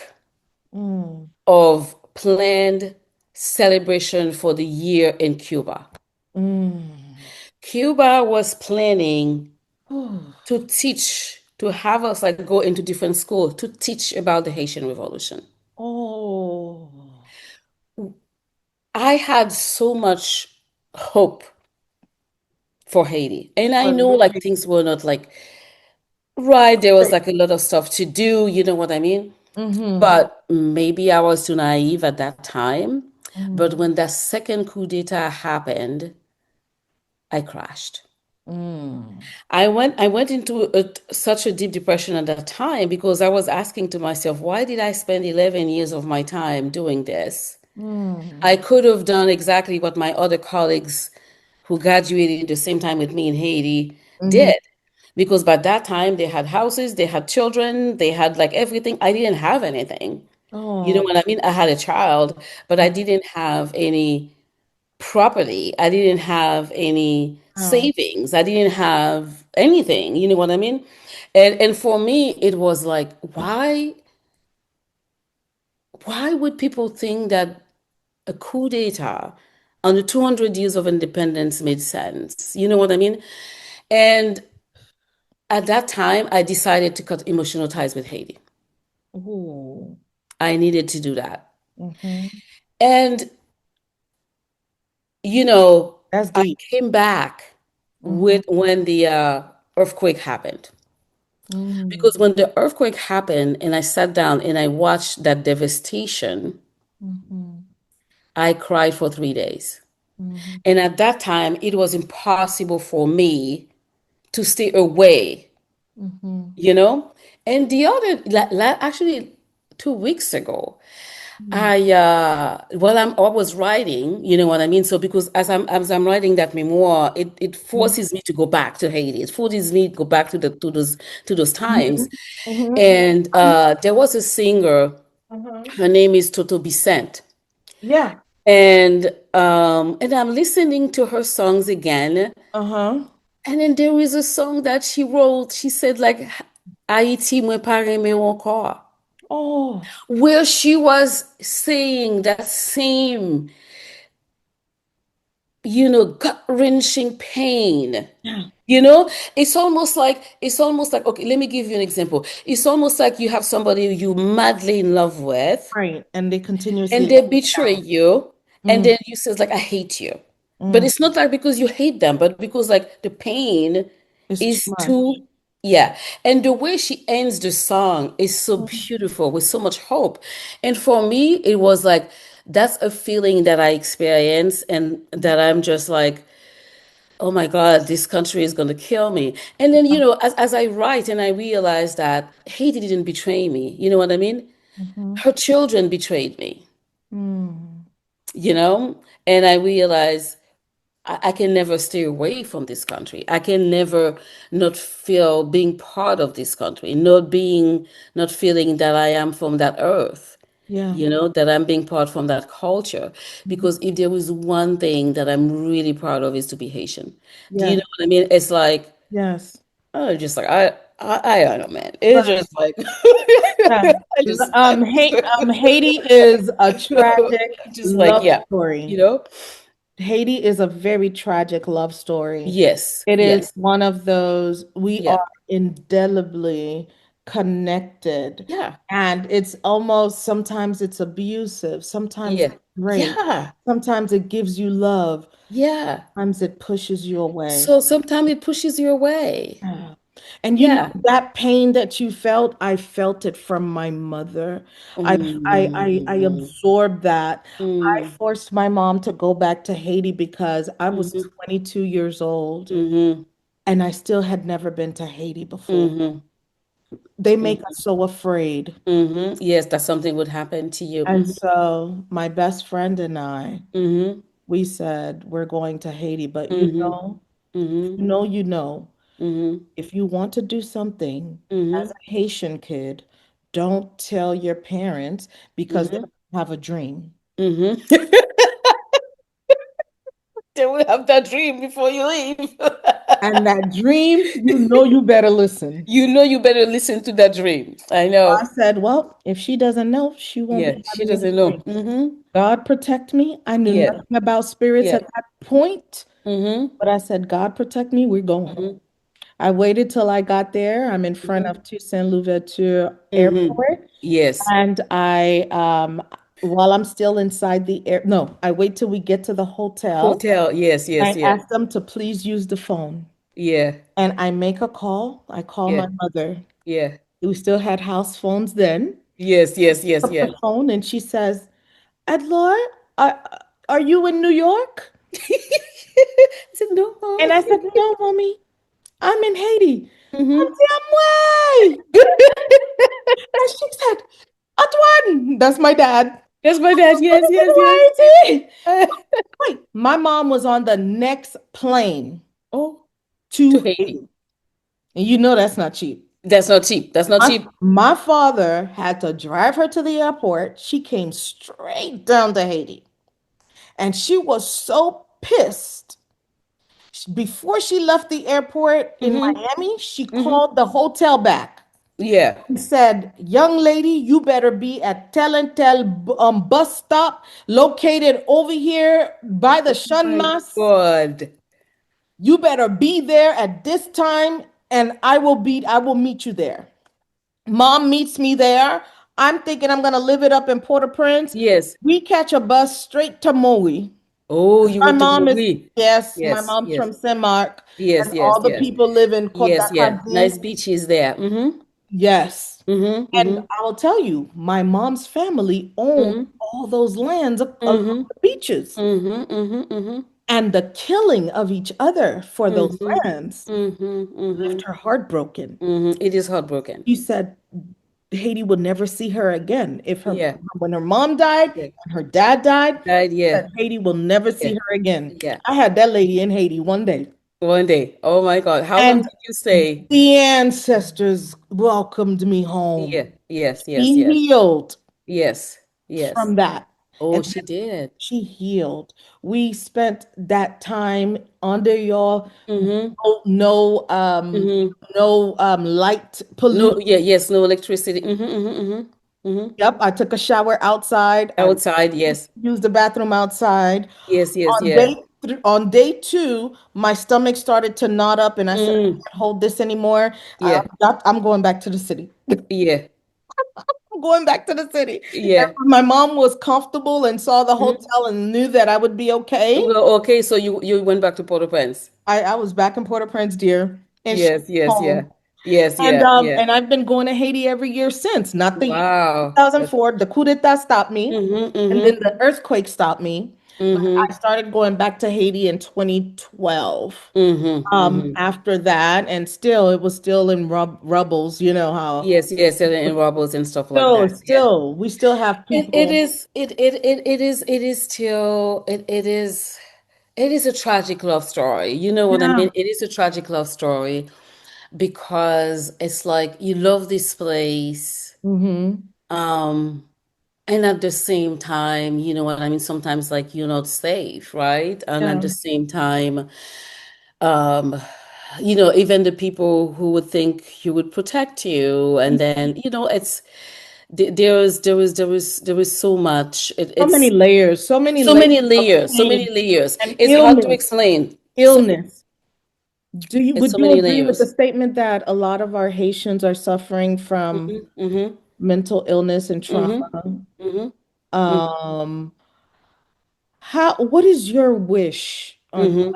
Mm, of planned celebration for the year in Cuba. mm. Cuba was planning Oh, to have us like go into different schools to teach about the Haitian Revolution. oh, I had so much hope for Haiti. And I for know like living. things were not like right. There was Great. like a lot of stuff to do, you know what I mean? Mm-hmm. But maybe I was too naive at that time. But Mm, when that second coup d'etat happened, I crashed. mm, I went into such a deep depression at that time because I was asking to myself, why did I spend 11 years of my time doing this? I mm, could have done exactly what my other colleagues who graduated the same time with me in Haiti mm-hmm. did. Because by that time they had houses, they had children, they had like everything. I didn't have anything. You know Oh, what I mean? I had a child, but I didn't have any property. I didn't have any wow. savings. I didn't have anything. You know what I mean? And for me, it was like, why would people think that a coup d'etat on the 200 years of independence made sense? You know what I mean? And at that time, I decided to cut emotional ties with Haiti. Ooh. I needed to do that. Mm-hmm. And, you know, That's I deep. came back Mm-hmm. with when the earthquake happened. Mm-hmm. Because when the earthquake happened and I sat down and I watched that devastation, Mm-hmm. I cried for 3 days. Mm-hmm. And at that time, it was impossible for me to stay away, Mm-hmm. you know? And the other, actually, 2 weeks ago, I was writing, you know what I mean? So because as I'm writing that memoir, it forces me to go back to Haiti. It forces me to go back to those Mm-hmm. times. Mm-hmm. And there was a singer, Uh-huh. her name is Toto Vicente. Yeah. And I'm listening to her songs again. Uh-huh. And then there is a song that she wrote. She said like Haiti me pare me encore, Oh, where she was saying that same, gut-wrenching pain. yeah. It's almost like okay, let me give you an example. It's almost like you have somebody you madly in love with Right. And they continuously and let they you betray down. you and Mm, then you says like I hate you. But mm. it's not like because you hate them, but because like the pain It's too is too, much. yeah. And the way she ends the song is so Mm, beautiful with so much hope. And for me, it was like that's a feeling that I experience and that I'm just like, oh my God, this country is going to kill me. And then, as I write and I realize that Haiti didn't betray me, you know what I mean? mhm, Her children betrayed me, mm. you know? And I realize I can never stay away from this country. I can never not feel being part of this country, not feeling that I am from that earth, Yeah. that I'm being part from that culture. Mhm. Because if there is one thing that I'm really proud of is to be Haitian. Do you know Yes. what I mean? It's like, Yes. oh, just like I. I don't know, man. It's But just like yeah, I just I Haiti is a just, tragic just like, love yeah, you story. know? Haiti is a very tragic love story. Yes, It is yes, one of those, we yeah, are indelibly connected. yeah, And it's almost, sometimes it's abusive, sometimes yeah, it's great, yeah, sometimes it gives you love, yeah. sometimes it pushes you away. So sometimes it pushes you away. Yeah. And you know Yeah. that pain that you felt, I felt it from my mother. I Mm, absorbed that. I mm, forced my mom to go back to Haiti because I was mm-hmm, 22 years old mm-hmm, and I still had never been to Haiti before. mm-hmm, They make us mm-hmm, so afraid. mm-hmm. Yes, that something would happen to you. And Mm-hmm, so my best friend and I, mm-hmm, we said we're going to Haiti, but mm-hmm, you mm-hmm, know, you know. mm-hmm, If you want to do something as mm-hmm, a Haitian kid, don't tell your parents because they mm-hmm, have a dream. mm-hmm. They will have that dream before you leave. And that dream, you know you better listen. You know you better listen to that dream. I I know. said, well, if she doesn't know, she won't Yeah, be she having any doesn't know. dream. Mm-hmm. God protect me. I knew Yeah, nothing about spirits yeah. at that point, Mm-hmm. but I said, God protect me, we're going. Mm-hmm. I waited till I got there. I'm in front Mm-hmm. of Toussaint Louverture Mm-hmm. Airport. Yes. And while I'm still inside the air, no, I wait till we get to the hotel. Hotel. Yes, I yes, yes. ask them to please use the phone. Yeah. And I make a call. I call Yeah. my mother. Yeah. We still had house phones then. Yes, yes, yes, Up yes. the phone and she says, Adlor, are, are you in New York? I said, no, And mom. I said, no, mommy, I'm in Haiti. Mm-hmm. Damn way. And she said, Antoine, that's my dad. That's my dad. Yes, yes, yes. Haiti. Wait, my mom was on the next plane Oh, to to Haiti. Haiti. And you know that's not cheap. That's not cheap. That's not My, cheap. my father had to drive her to the airport. She came straight down to Haiti. And she was so pissed. Before she left the airport in Mm-hmm. Miami, she Mm-hmm. called the hotel back Yeah. and said, young lady, you better be at Tel and Tel bus stop located over here by the My Shunmas. God. You better be there at this time and I will meet you there. Mom meets me there. I'm thinking I'm gonna live it up in Port-au-Prince. Yes. We catch a bus straight to Maui. Oh, you My went to mom is, movie. yes, my Yes, mom's yes. from Saint-Marc, Yes, and yes, all the yes. people live in Côte Yes, yeah. d'Acadie. Nice beaches there. Mm-hmm. Yes. Mm-hmm. And Mm-hmm. I will tell you, my mom's family owned Mm-hmm. all those lands along Mm-hmm. the beaches. Mm-hmm. Mm-hmm. Mm-hmm. And the killing of each other for those Mm-hmm. lands Mm-hmm. Mm-hmm. left her heartbroken. Mm-hmm. It is heartbroken. She said Haiti would never see her again. If her Yeah. when her mom died Yeah. and her dad died, Died, yeah. that Haiti will never Yeah. see her again. Yeah. I had that lady in Haiti one day. One day. Oh my God. How long And did you stay? the ancestors welcomed me home. Yeah. Yes, yes, She yes. healed Yes. Yes. from that. Oh, And she did. she healed. We spent that time under your Mm-hmm. Mm-hmm. no light No, pollution. yeah, yes, no electricity. Mm-hmm. Mm-hmm. Mm-hmm. Mm-hmm. Yep, I took a shower outside. I Outside, yes. used the bathroom outside. Yes, yes, On yeah. on day two, my stomach started to knot up, and I said, I Mm, can't hold this anymore. yeah. I'm going back to the city. Yeah. I'm going back to the city. And Yeah. my mom was comfortable and saw the Mhm. hotel and knew that I would be okay. Well, okay, so you went back to Port-au-Prince. I was back in Port-au-Prince, dear, and she Yes, was yes, yeah. home. Yes, yeah, yeah. And I've been going to Haiti every year since. Not the year Wow. That's 2004, the coup d'etat stopped me, mm-hmm, and then mm-hmm, the earthquake stopped me. But I mm-hmm, started going back to Haiti in 2012. mm-hmm, mm-hmm. After that, and still, it was still in rubbles. You know how Yes, yes, and Robles and stuff like still, that. Yeah. we still have It people. is it is still it is a tragic love story. You know what I Yeah. mean? It is a tragic love story because it's like you love this place. Hmm. Um, and at the same time, you know what I mean? Sometimes like you're not safe, right? And at Yeah. the same time, um, even the people who would think he would protect you, and then, there was so much. So many layers, so many So layers many of layers, so many pain layers. and It's hard to illness. explain. Illness. It's Would so you many agree with the layers. statement that a lot of our Haitians are suffering from Hmm. Hmm. mental illness and Hmm. trauma? Hmm. Um, what is your wish on Hmm.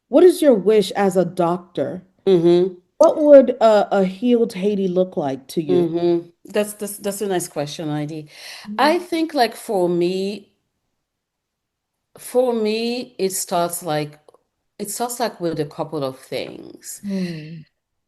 what is your wish as a doctor? Hmm. What would a healed Haiti look like to you? That's a nice question, Heidi. Mhm. I think, like, for me, it starts like with a couple of things. Hmm.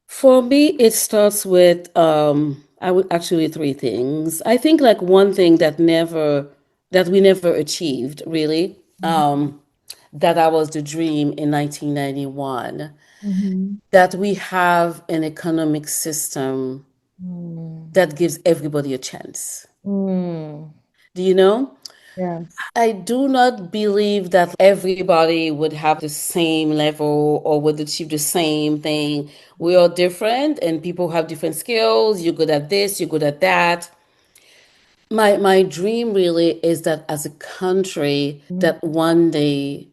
For me, it starts with I would actually three things. I think, like, one thing that we never achieved really, that I was the dream in 1991, Mhm. that we have an economic system Mm. that gives everybody a chance. Mm. Do you know? Yes. I do not believe that everybody would have the same level or would achieve the same thing. We are different and people have different skills. You're good at this, you're good at that. My dream really is that as a country, Mm. that one day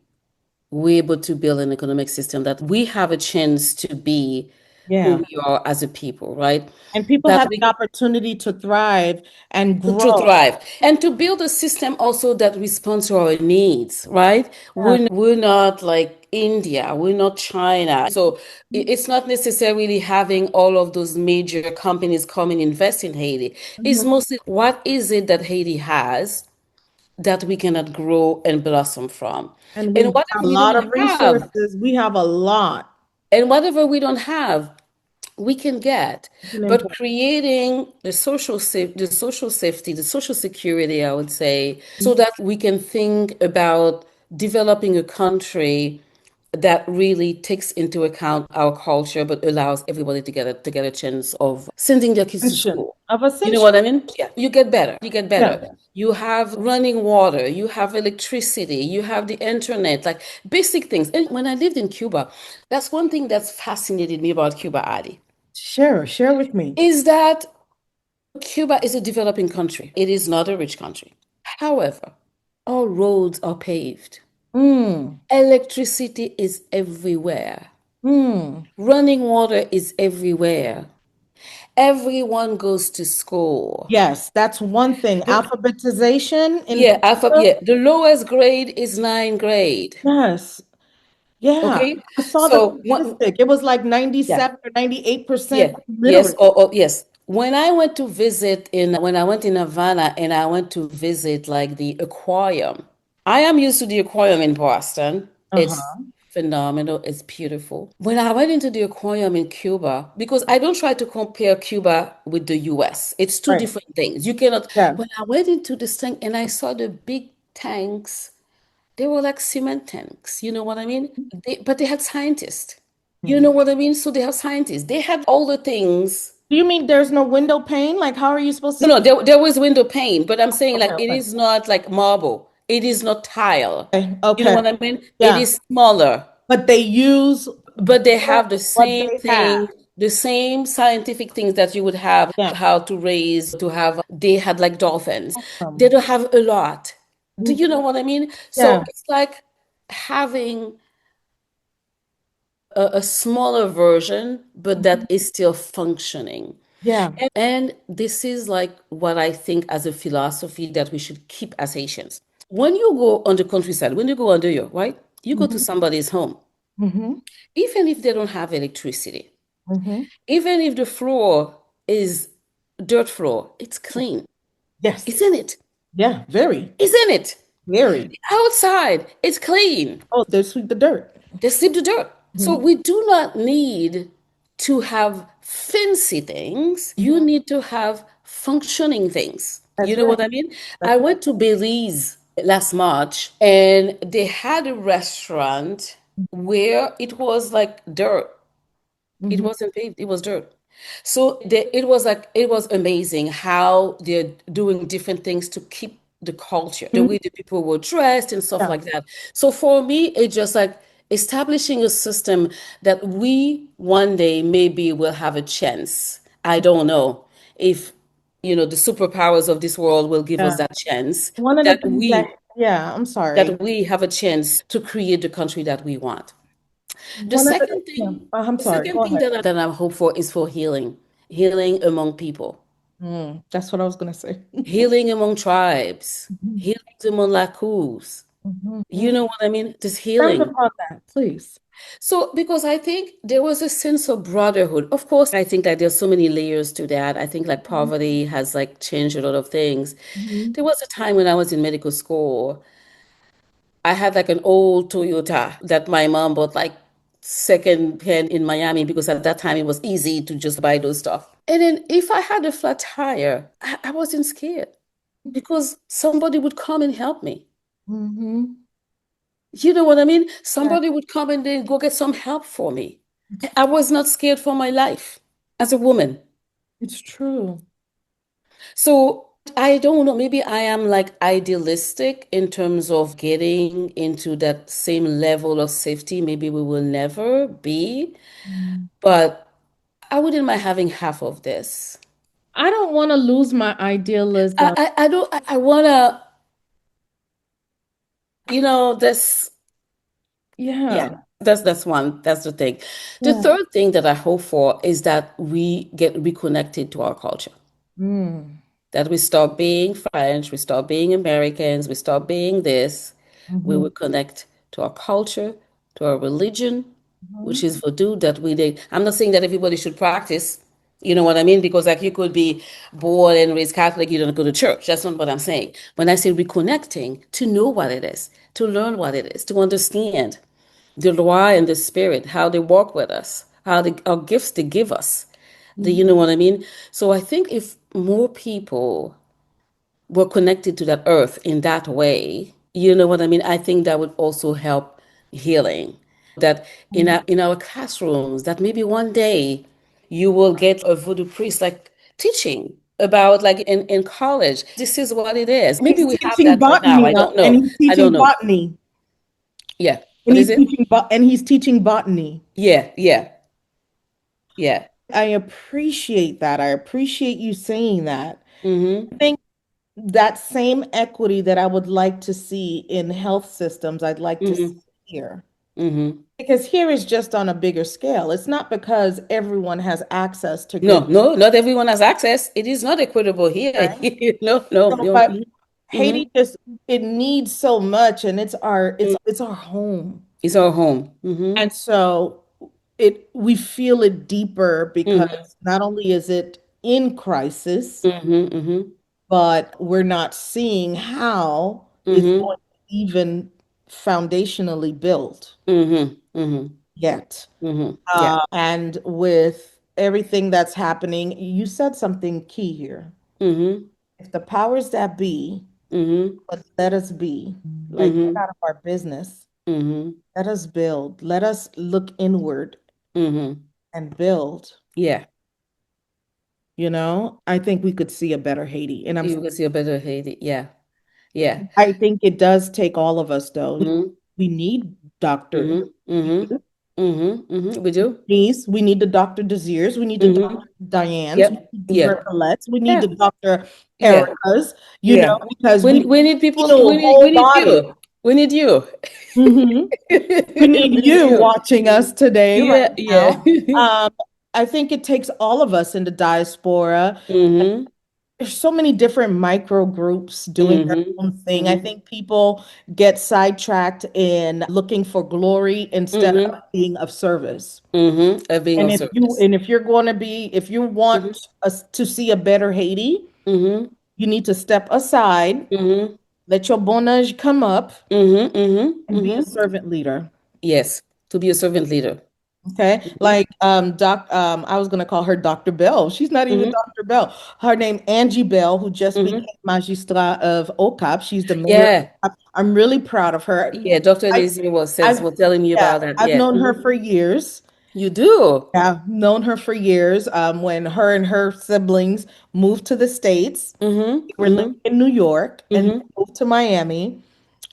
we're able to build an economic system that we have a chance to be who Yeah. we are as a people, right? And people That have the we opportunity to thrive and to grow. thrive and to build a system also that responds to our needs, right? Yeah. We're not like India, we're not China. So it's not necessarily having all of those major companies come and invest in Haiti. It's Mhm. mostly what is it that Haiti has that we cannot grow and blossom from. And we And have a whatever we lot don't of have, resources. We have a lot. and whatever we don't have, we can get. It's an But important. creating the social security, I would say, so that we can think about developing a country that really takes into account our culture, but allows everybody to get a chance of sending their kids to Ascension school. of You know ascension. what I mean? Yeah, you get better. You get Yeah. better. You have running water, you have electricity, you have the internet, like basic things. And when I lived in Cuba, that's one thing that's fascinated me about Cuba, Adi, Share with me. is that Cuba is a developing country. It is not a rich country. However, all roads are paved. Mm. Electricity is everywhere. Mm. Running water is everywhere. Everyone goes to school. Yes, that's one thing. Alphabetization in Cuba. Yeah, the lowest grade is ninth grade. Yes. Yeah. Okay, I saw the so what? statistic. It was like Yeah, 97 or 98% yeah, yes, literate. yes. When I went in Havana and I went to visit like the aquarium. I am used to the aquarium in Boston. It's Uh-huh. phenomenal. It's beautiful. When I went into the aquarium in Cuba, because I don't try to compare Cuba with the US. It's two Right. different things. You cannot. Yeah. When I went into this thing and I saw the big tanks, they were like cement tanks. You know what I mean? But they had scientists. You Hmm. know what I mean? So they have scientists. They had all the things. Do you mean there's no window pane? Like, how are you supposed to No, no, see? there was window pane, but I'm saying, Okay, like, it okay. is not like marble. It is not tile. Okay, You know okay. what I mean? It Yeah. is smaller, But they use but they have the what same they have. thing, the same scientific things that you would have, Yeah. how to raise, to have, they had like dolphins. They Awesome. don't have a lot. Do Mm. you know what I mean? So Yeah. it's like having a smaller version, but that is still functioning. Yeah. And this is like what I think as a philosophy that we should keep as Haitians. When you go on the countryside, when you go under your, right? You go to Hmm. somebody's home, Hmm. even if they don't have electricity, Hmm. even if the floor is dirt floor, it's clean, Yes. isn't it? Yeah. Very, Isn't it? very. Outside, it's clean. Oh, they sweep the dirt. They sweep the dirt. So Hmm. we do not need to have fancy things. You Hmm. need to have functioning things. You That's know right. what I mean? I That's right. went to Belize last March and they had a restaurant where it was like dirt. It Hmm. wasn't paved, it was dirt. So it was amazing how they're doing different things to keep the culture, the way the people were dressed and stuff Yeah. like that. So for me, it's just like establishing a system that we one day maybe will have a chance. I don't know if, the superpowers of this world will give us Yeah. that chance, One of the that things that, we yeah, I'm sorry. that we have a chance to create the country that we want. The One of the, second yeah, thing, I'm the sorry. second Go thing ahead. that I hope for is for healing, healing among people, That's what I was gonna say. healing among tribes, Mhm, healing among lacus. mhm, You mhm. know what I mean? This Round healing. upon that, please. So, because I think there was a sense of brotherhood. Of course, I think that there's so many layers to that. I think like Mhm, poverty has like changed a lot of things. mhm, There was a time when I was in medical school, I had like an old Toyota that my mom bought like second hand in Miami because at that time it was easy to just buy those stuff. And then if I had a flat tire, I wasn't scared because somebody would come and help me. mhm. You know what I mean? Yeah, Somebody would come and then go get some help for me. I was not scared for my life as a woman. it's true. So I don't know, maybe I am like idealistic in terms of getting into that same level of safety. Maybe we will never be, Mm. but I wouldn't mind having half of this. I don't want to lose my idealism. I don't, I wanna, this, yeah, Yeah, that's one, that's the thing. The yeah. third thing that I hope for is that we get reconnected to our culture. Mm. That we stop being French, we stop being Americans, we stop being this. We Mhm, will connect to our culture, to our religion, which mhm, is voodoo that we did. I'm not saying that everybody should practice, you know what I mean? Because like you could be born and raised Catholic, you don't go to church. That's not what I'm saying. When I say reconnecting, to know what it is, to learn what it is, to understand the Loi and the Spirit, how they walk with us, our gifts they give us. You know mhm, what I mean? So I think if more people were connected to that earth in that way, you know what I mean? I think that would also help healing. That mhm. in our classrooms, that maybe one day you will get a voodoo priest like teaching about like in college. This is what it is. Maybe He's we have teaching that right now. botany I now, don't and know. he's I don't teaching know. botany, Yeah. and What is it? he's teaching botany. Yeah, yeah, yeah. I appreciate that. I appreciate you saying that. I Mm-hmm. think that same equity that I would like to see in health systems, I'd like to see Mm-hmm. here. Mm-hmm. Because here is just on a bigger scale. It's not because everyone has access to good, No, no, not everyone has access. It is not equitable here. right? No, no, So, no. but Mm-hmm. Haiti just it needs so much, and it's our home. It's our home. Mm-hmm. And so it we feel it deeper Mm-hmm. because not only is it in crisis, Mm-hmm. Mm-hmm. but we're not seeing how it's Mm-hmm. going to even foundationally built Mm-hmm. Mm-hmm. yet. Mm-hmm. Yeah. And with everything that's happening, you said something key here. Mm-hmm. If the powers that be Mm-hmm. would let us be, like get Mm-hmm. out of our business, Mm-hmm. let us build, let us look inward Mm-hmm. and build, Yeah. I think we could see a better Haiti. And You can see a better Haiti. Yeah. Yeah. I think it does take all of us though. Mm-hmm. We need doctor. Mm-hmm. Mm-hmm. Mm-hmm. Mm-hmm. We do. We need the Dr. Desirs, we need the Mm-hmm. Dr. Dianes, we Yep. need the Yeah. Bertolettes, we need Yeah. the Dr. Yeah. Ericas, Yeah. because we We need people, heal we whole need body. you. We need you. Mhm. We We need need you you. watching us today, right Yeah, yeah. now. I think it takes all of us in the diaspora. Mm-hmm. There's so many different micro groups doing their Mm-hmm. own thing. I Mm-hmm. think people get sidetracked in looking for glory instead of Mm-hmm. being of service. Mm-hmm. Of being And of service. if you Mm-hmm. want us to see a better Haiti, Mm-hmm. you need to step aside, Mm-hmm. let your bon âge come up, Mm-hmm. Mm-hmm. and be a Mm-hmm. servant leader. Yes. To be a servant leader. Okay. Mm-hmm. Like I was gonna call her Dr. Bell. She's not even Mm-hmm. Dr. Bell. Her name Angie Bell, who just became Mm-hmm. Magistrat of OCAP. She's the mayor. Yeah. I'm really proud of her. Yeah. Dr. I Elizio I've was telling me yeah, about that. I've Yeah. known her Mm-hmm. for years. You do. Yeah, known her for years. When her and her siblings moved to the States, Mm-hmm. they were living Mm-hmm. in New York and they Mm-hmm. moved to Miami,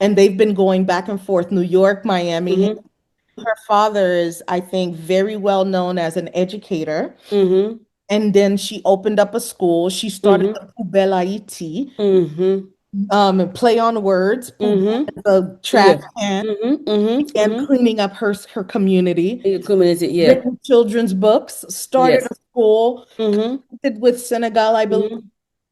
and they've been going back and forth, New York, Miami. Mm-hmm. her father is, I think, very well known as an educator. Mm-hmm. And then she opened up a school. She started Mm-hmm. the Poubelle Haiti, Mm-hmm. and play on words. Poubelle Mm-hmm. is a trash Yeah. can. Mm-hmm. Mm-hmm. And Mm-hmm. cleaning up her community. Your community, yeah. Written children's books. Started Yes. a school. Mm-hmm. Connected with Senegal, I believe. Mm-hmm.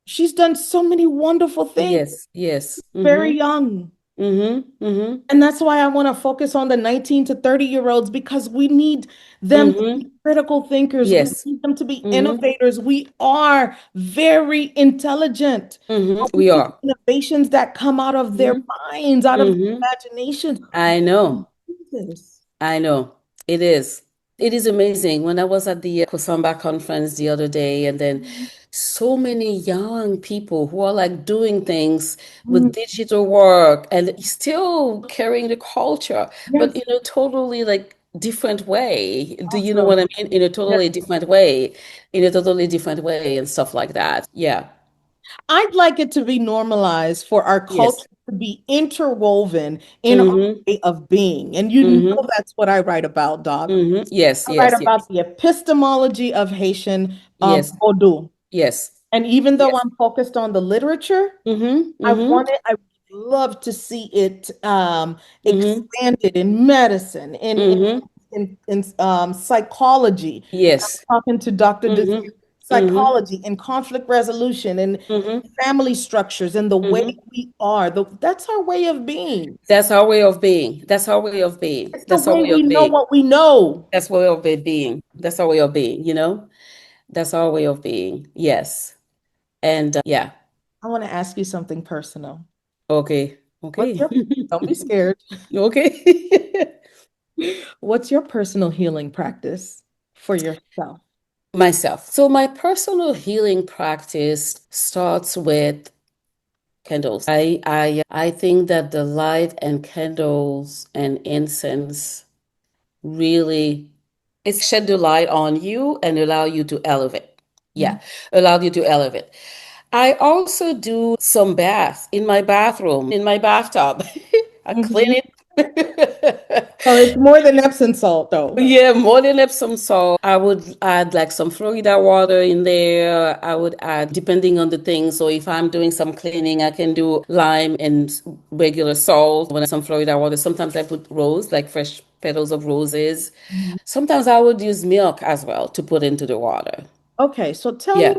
She's done so many wonderful things. Yes. Yes. Very Mm-hmm. young. Mm-hmm. Mm-hmm. And that's why I want to focus on the 19 to 30-year-olds because we need them to be Mm-hmm. critical thinkers. We Yes. need them to be Mm-hmm. innovators. We are very intelligent. Mm-hmm. But we We need are. innovations that come out of their Mm-hmm. minds, out of Mm-hmm. their imaginations. I know. This. I know. It is. It is amazing. When I was at the Kosamba conference the other day, and then so many young people who are like doing things with Mhm. digital work and still carrying the culture, but Yes, in a totally like different way. Do you know what awesome. I mean? In a Yes. totally different way, in a totally different way, and stuff like that. Yeah. I'd like it to be normalized for our Yes. culture to be interwoven in our Mm-hmm. way of being. And you know Mm-hmm. that's what I write about, Doc. Mm-hmm. Yes. I write Yes. about Yes. the epistemology of Haitian Yes. Vodou. Yes. And even though Yes. I'm focused on the literature, Mm-hmm. Mm-hmm. I would love to see it Mm-hmm. expanded in medicine, Mm-hmm. in psychology. Yes. Talking to Dr. Desir, Mm-hmm. Mm-hmm. psychology, in conflict resolution, and Mm-hmm. family structures, and the way Mm-hmm. we are. That's our way of being. That's our way of being. That's our way of being. It's the That's our way way we of know being. what we know. That's our way of being. That's our way of being, you know? That's our way of being. Yes. And yeah. I want to ask you something personal. Okay. What's Okay. your, don't be scared. Okay. What's your personal healing practice for yourself? Myself. So my personal healing practice starts with candles. I think that the light and candles and incense really it's shed the light on you and allow you to elevate. Mhm. Yeah, allow you to elevate. I also do some bath in my bathroom, in my bathtub. I clean Mhm. it. So it's more than Epsom salt, though. Yeah, more than Epsom salt. I would add like some Florida water in there. I would add, depending on the thing. So if I'm doing some cleaning, I can do lime and regular salt. When some Florida water, sometimes I put rose, like fresh petals of roses. Mhm. Sometimes I would use milk as well to put into the water. Okay, so tell me Yeah.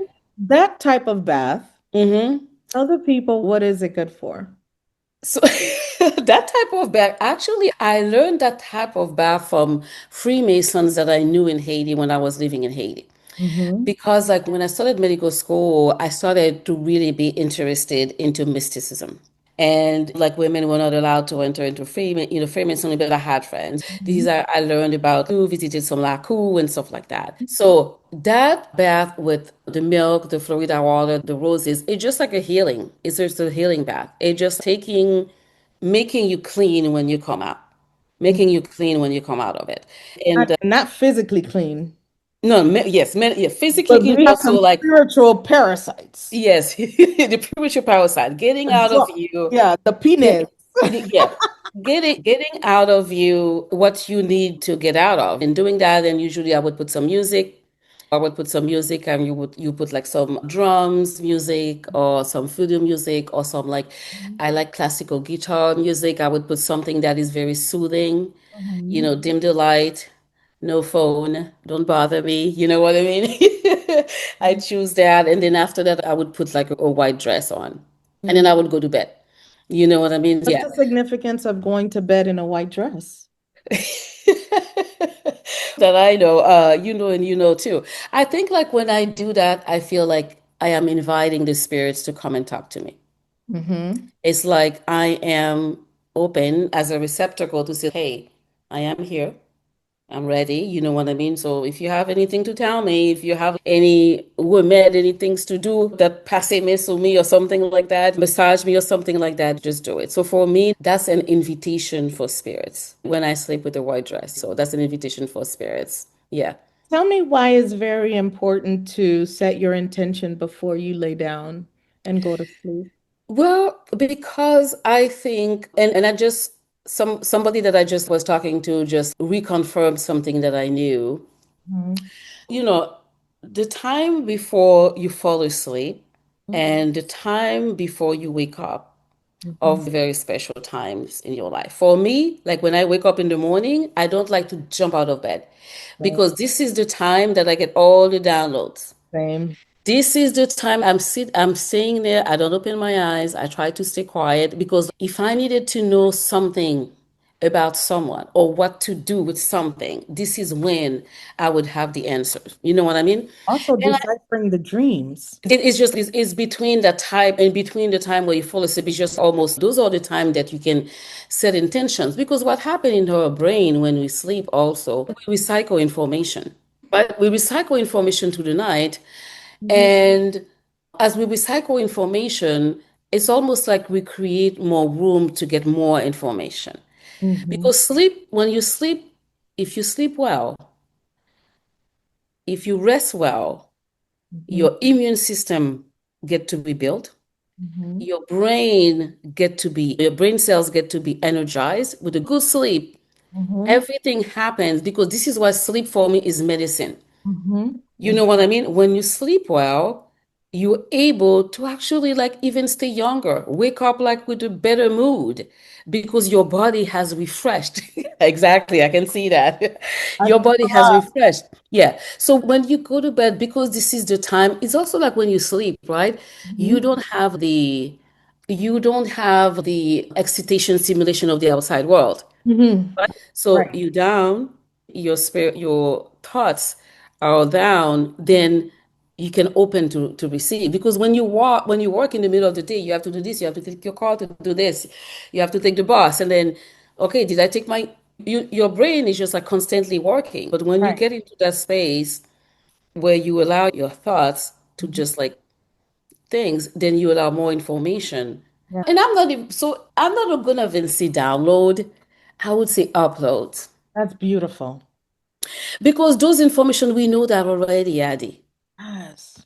that type of bath, Mm-hmm. other people, what is it good for? So that type of bath, actually, I learned that type of bath from Freemasons that I knew in Haiti when I was living in Haiti. Hmm. Because like when I started medical school, I started to really be interested into mysticism. And like women were not allowed to enter into Freemasonry, but I had friends. These are I learned about who visited some Laku and stuff like that. So that bath with the milk, the Florida water, the roses, it's just like a healing. It's just a healing bath. It's just making you clean when you come out. Making you clean when you come out of it. And Not physically clean, no, yes, yeah, physically but clean, we but have also some like spiritual parasites. yes, the premature parasite, getting out of you, Yeah, the get, penis. yeah, getting out of you what you need to get out of. In doing that, and usually I would put some music. I would put some music, and you put like some drums music or some voodoo music or some like I like classical guitar music. I would put something that is very soothing. Mhm. Dim the light, no phone, don't bother me. You know what I mean? I choose that. And then after that, I would put like a white dress on. And then Mhm. I would go to bed. You know what I mean? What's Yeah. the significance of going to bed in a white dress? That I know, you know, and you know too. I think like when I do that, I feel like I am inviting the spirits to come and talk to me. Hmm. It's like I am open as a receptacle to say, hey, I am here. I'm ready. You know what I mean? So if you have anything to tell me, if you have any women, any things to do that passe me sur me or something like that, massage me or something like that, just do it. So for me, that's an invitation for spirits when I sleep with a white dress. So that's an invitation for spirits. Yeah. Tell me why it's very important to set your intention before you lay down and go to sleep. Well, because I think, and I just somebody that I just was talking to just reconfirmed something that I knew. Mhm. You know, the time before you fall asleep and the time before you wake up are Mhm. very special times in your life. For me, like when I wake up in the morning, I don't like to jump out of bed Same. because this is the time that I get all the downloads. Same. This is the time I'm staying there. I don't open my eyes. I try to stay quiet because if I needed to know something about someone or what to do with something, this is when I would have the answers. You know what I mean? Also And deciphering the dreams. it's between that time and between the time where you fall asleep. It's just almost those are the time that you can set intentions because what happened in our brain when we sleep also we recycle information. But we recycle information through the night, Mhm. and as we recycle information, it's almost like we create more room to get more information. Mhm. Because when you sleep, if you sleep well, if you rest well, Mhm. your immune system get to be built. Mhm. Your brain cells get to be energized. With a good sleep, Mhm. everything happens because this is why sleep for me is medicine. Mhm. You know what I mean? When you sleep well, you're able to actually like even stay younger, wake up like with a better mood because your body has refreshed. Exactly, I can see that. I Your feel body has refreshed. Yeah. So when you go to bed, because this is the time, it's also like when you sleep, right? You Mhm. don't have the you don't have the excitation simulation of the outside world. Mhm. So Right. you down, your spirit, your thoughts are down, then you can open to receive. Because when you work in the middle of the day, you have to do this, you have to take your car to do this, you have to take the bus, and then, okay, did I take my your brain is just like constantly working. But when you Right. get into that space where you allow your thoughts to Mhm. just like things, then you allow more information. Yeah. And I'm not gonna even say download. I would say upload. That's beautiful. Because those information we know that already, Addy. Yes.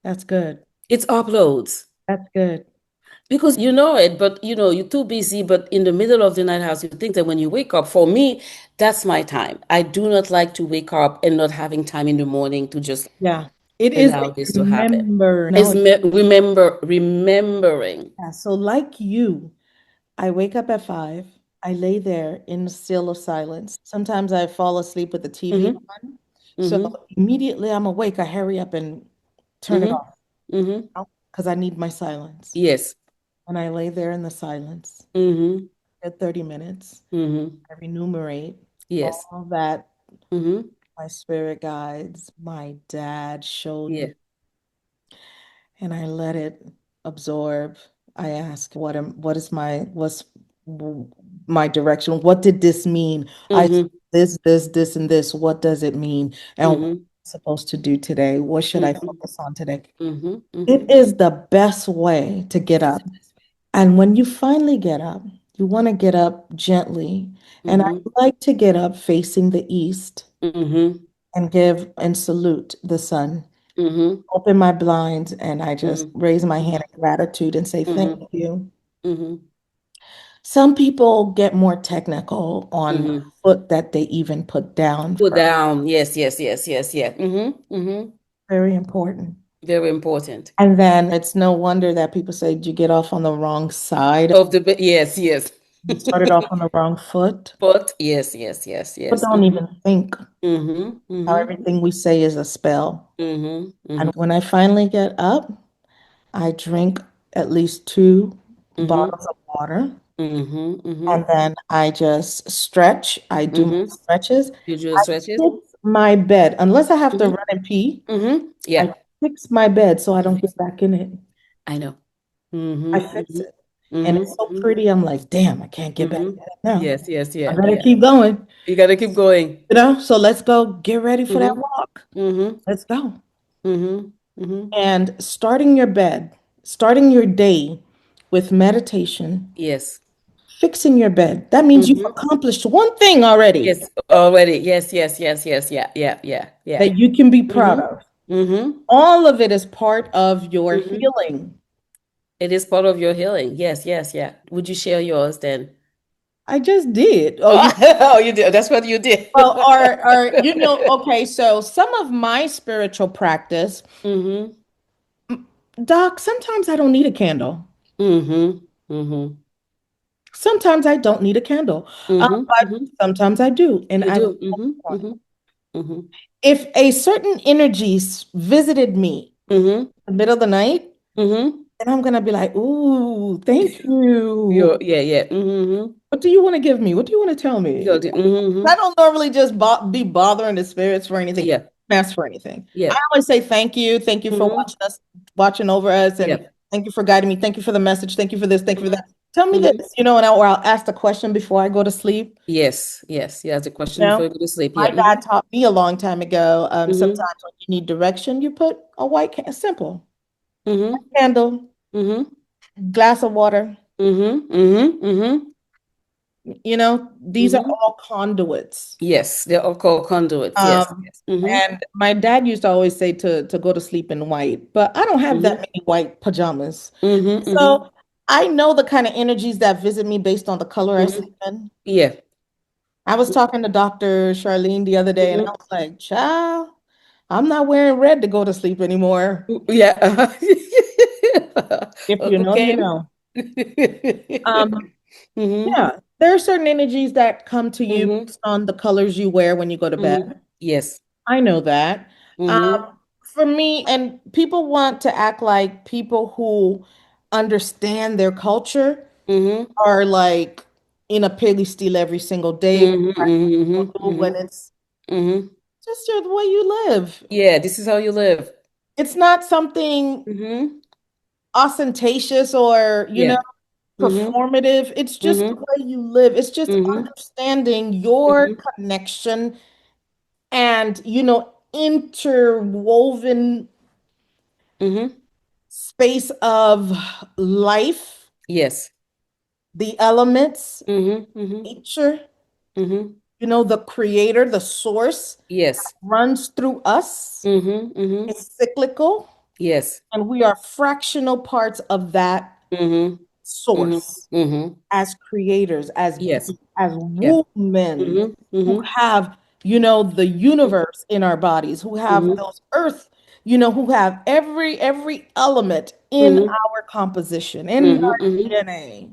That's good. It's uploads. That's good. Because you know it, but you're too busy. But in the middle of the night house, you think that when you wake up, for me, that's my time. I do not like to wake up and not having time in the morning to just Yeah. It is allow a this to happen. remember. Is No. remembering. Yeah. So like you, I wake up at 5. I lay there in the still of silence. Sometimes I fall asleep with the TV Mm-hmm. on. So Mm-hmm. immediately I'm awake. I hurry up and turn it Mm-hmm. off Mm-hmm. because I need my silence. Yes. And I lay there in the silence Mm-hmm. for 30 minutes. Mm-hmm. I enumerate Yes. all that Mm-hmm. my spirit guides, my dad showed Yeah. me, and I let it absorb. I ask, what's my direction? What did this mean? I Mm-hmm. this, and this. What does it mean? And what am Mm-hmm. I supposed to do today? What should I Mm-hmm. focus on today? Mm-hmm. It Mm-hmm. is the best way to get It is up. the best way. And when you finally get up, you want to get up gently. And I Mm-hmm. like to get up facing the east Mm-hmm. and give and salute the sun. Mm-hmm. Open my blinds and I just Mm-hmm. raise my hand in gratitude and say, thank Mm-hmm. you. Mm-hmm. Some people get more technical on the Mm-hmm. foot that they even put down Put first. down. Yes, yes, yes, yes, yeah. Mm-hmm. Mm-hmm. Very important. Very important. And then it's no wonder that people say, did you get off on the wrong side? Yes, yes. You started off on the wrong foot. But yes, yes, yes, But yes. don't Mm-hmm. even think Mm-hmm. how Mm-hmm. everything we say is a spell. Mm-hmm. And Mm-hmm. when I finally get up, I drink at least two Mm-hmm. bottles of water. Mm-hmm. Mm-hmm. And then I just stretch. I do my Mm-hmm. stretches. You do the I stretches? fix my bed. Unless I have to Mm-hmm. run and pee, Mm-hmm. I Yeah. fix my bed so I You don't fix get it. back in it. I know. I Mm-hmm. fix Mm-hmm. it. And it's so Mm-hmm. pretty. I'm like, damn, I can't get back Mm-hmm. in it now. Yes, yes, I yeah, better yeah. keep going. You gotta keep going. So let's go get ready for that Mm-hmm. walk. Mm-hmm. Let's go. Mm-hmm. Mm-hmm. And starting your day with meditation, Yes. fixing your bed. That means you've Mm-hmm. accomplished one thing already Yes, already. Yes, yes, yes, yes, yeah, yeah, yeah, yeah. that you can be proud Mm-hmm. of. Mm-hmm. All of it is part of your Mm-hmm. healing. It is part of your healing. Yes, yes, yeah. Would you share yours then? I just did. Oh, you Oh, you did. That's what you did. well, or okay, so some of my spiritual practice, Mm-hmm. Doc, sometimes I don't need a candle. Mm-hmm. Mm-hmm. Sometimes I don't need a candle. Mm-hmm. But Mm-hmm. sometimes I do. And You I do. Mm-hmm. Mm-hmm. Mm-hmm. if a certain energy visited me Mm-hmm. in the middle of the night, Mm-hmm. and I'm gonna be like, ooh, thank you. Yeah, yeah. Mm-hmm. What do you want to give me? What do you want to tell me? I Mm-hmm. don't normally just be bothering the spirits for anything, Yeah. ask for anything. I Yeah. always say thank you. Thank you for Mm-hmm. watching us, watching over us, and Yeah. thank you for guiding me. Thank you for the message. Thank you for this. Thank you for that. Tell me this, Mm-hmm. or I'll ask the question before I go to sleep. Yes. Yes. Yeah. That's a You question before know, you go to sleep. my Yeah. dad Mm-hmm. taught me a long time ago. Mm-hmm. Sometimes when you need direction, you put a white can simple Mm-hmm. candle, Mm-hmm. glass of water. Mm-hmm. Mm-hmm. Mm-hmm. These are Mm-hmm. all conduits. Yes. They're all called conduits. Yes. Um, Yes. Mm-hmm. and my dad used to always say to go to sleep in white, but I don't have that Mm-hmm. many white pajamas. Mm-hmm. Mm-hmm. So I know the kind of energies that visit me based on the color I Mm-hmm. sleep in. Yeah. I was talking to Dr. Charlene the other day, and I Mm-hmm. was like, child, I'm not wearing red to go to sleep anymore. Yeah. If you know, you Okay. know. Um, Mm-hmm. yeah, there are certain energies that come to you Mm-hmm. based on the colors you wear when you go to Mm-hmm. bed. Yes. I know that. Um, Mm-hmm. for me, and people want to act like people who understand their culture Mm-hmm. are like in a piggy steal every single day Mm-hmm. Mm-hmm. when Mm-hmm. it's Mm-hmm. just the way you live. Yeah, this is how you live. It's not something Mm-hmm. ostentatious or, Yeah. Mm-hmm. performative. It's just the Mm-hmm. way you live. It's just Mm-hmm. understanding your Mm-hmm. connection and, interwoven Mm-hmm. space of life, Yes. the elements, Mm-hmm. Mm-hmm. nature, Mm-hmm. the creator, the source Yes. runs through us, Mm-hmm. Mm-hmm. is cyclical, Yes. and we are fractional parts of that Mm-hmm. Mm-hmm. source Mm-hmm. as creators, as Yes. beings, as Yeah. women Mm-hmm. who Mm-hmm. have, the universe in our bodies, who have Mm-hmm. those earth, who have every element in Mm-hmm. our composition, in Mm-hmm. our Mm-hmm. DNA.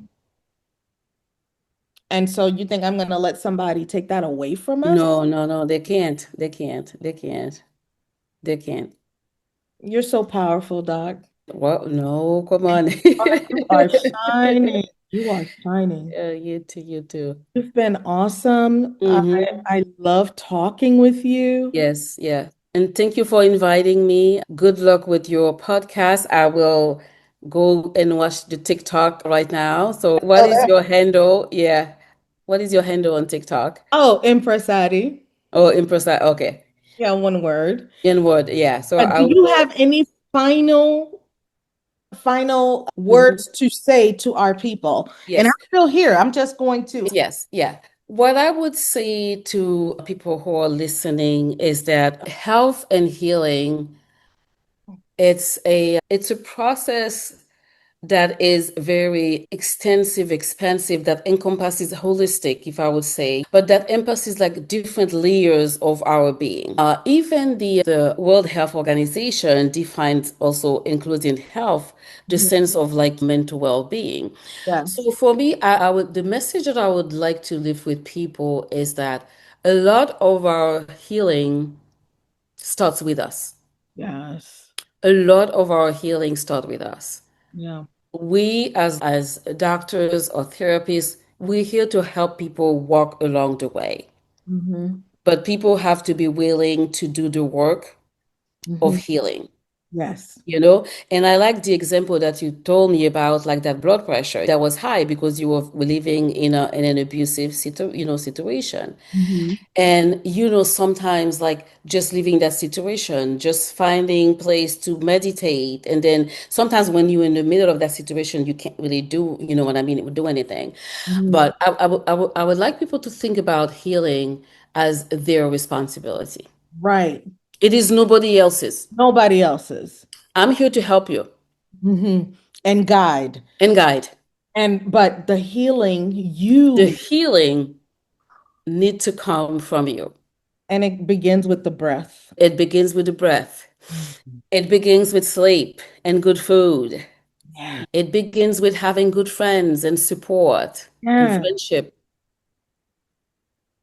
And so you think I'm going to let somebody take that away from us? No, no, no, they can't. They can't. They can't. They can't. You're so powerful, Doc. Well, no, come on. You are shining. You are shining. You too, you too. You've been awesome. Mm-hmm. I love talking with you. Yes, yeah. And thank you for inviting me. Good luck with your podcast. I will go and watch the TikTok right now. So, what Oh, is your handle? Yeah. What is your handle on TikTok? oh, Empress Addi. Oh, Empress. Okay. Yeah, one word. In word. Yeah. So I Do you will. have any final Mhm. words to say to our people? And I'm Yes. still here. I'm just going to. Yes. Yeah. What I would say to people who are listening is that health and healing, it's a process that is very extensive, expansive, that encompasses holistic, if I would say, but that encompasses like different layers of our being. Even the World Health Organization defines also, including health, the Mhm. sense of like mental well-being. So Yes. for me, I would the message that I would like to leave with people is that a lot of our healing starts with us. Yes. A lot of our healing starts with us. Yeah. We as doctors or therapists, we're here to help people walk along the way. Hmm. But people have to be willing to do the work of Hmm. healing, Yes. you know? And I like the example that you told me about, like that blood pressure that was high because you were living in an abusive situation. Hmm. And sometimes like just leaving that situation, just finding place to meditate. And then sometimes when you're in the middle of that situation, you can't really do, you know what I mean, do anything. Hmm. But I would like people to think about healing as their responsibility. Right. It is nobody else's. Nobody else's. I'm here to help you Hmm. And guide. and guide. but the healing The you, healing need to come from you. and it begins with the breath. It begins with the breath. Mhm. It begins with sleep and good food. Yeah. It begins with having good friends and support and Yeah. friendship.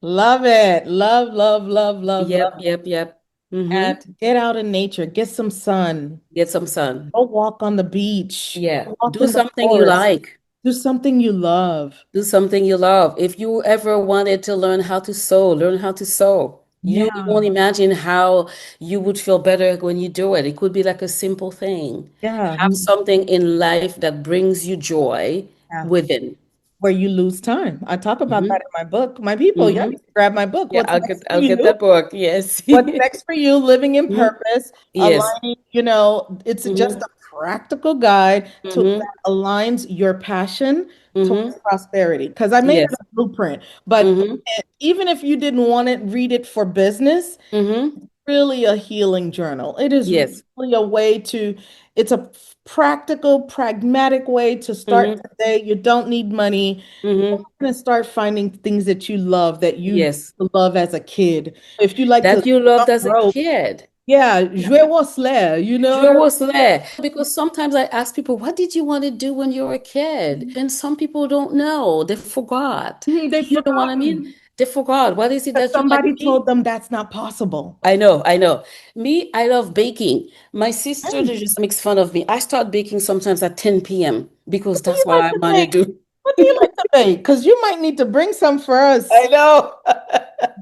Love it. Love, love, love, love, Yep, love. yep, yep. And Mm-hmm. get out in nature, get some sun, Get some sun. go walk on the beach, Yeah. go walk Do in the something you forest, like. do something you love. Do something you love. If you ever wanted to learn how to sew, learn how to sew. You Yeah. won't imagine how you would feel better when you do it. It could be like a simple thing. Yeah. Have something in life that brings you joy Yeah. within. Where you lose time. I talk about that Hmm. in my book. My people, y'all Hmm. need to grab my book. Yeah, What's next for I'll get you? that book. Yes. What's next for you? Living in Hmm. purpose, Yes. aligning, it's just Hmm. a practical guide to Hmm. that aligns your passion towards Hmm. prosperity. Because I made it Yes. a blueprint, but Hmm. even if you didn't want it, read it for business, Hmm. really a healing journal. It is Yes. really it's a practical, pragmatic way to start Hmm. today. You don't need money. You're Hmm. going to start finding things that you love that you used Yes. to love as a kid. If you like to That you loved jump as a rope, kid. yeah, jouer au slair, Je was there because sometimes I ask people, what did you want to do when you were a kid? And some people don't know. They forgot. They've You know what I mean? forgotten They forgot. What is it because that you like? somebody Me? told them that's not possible. I know, I know. Me, I love baking. My sister, Hey, they just makes fun of me. I start baking sometimes at 10 p.m. because what do that's you what like I to want to bake? do. What do you like to bake? Because you might need to bring some for I us. know.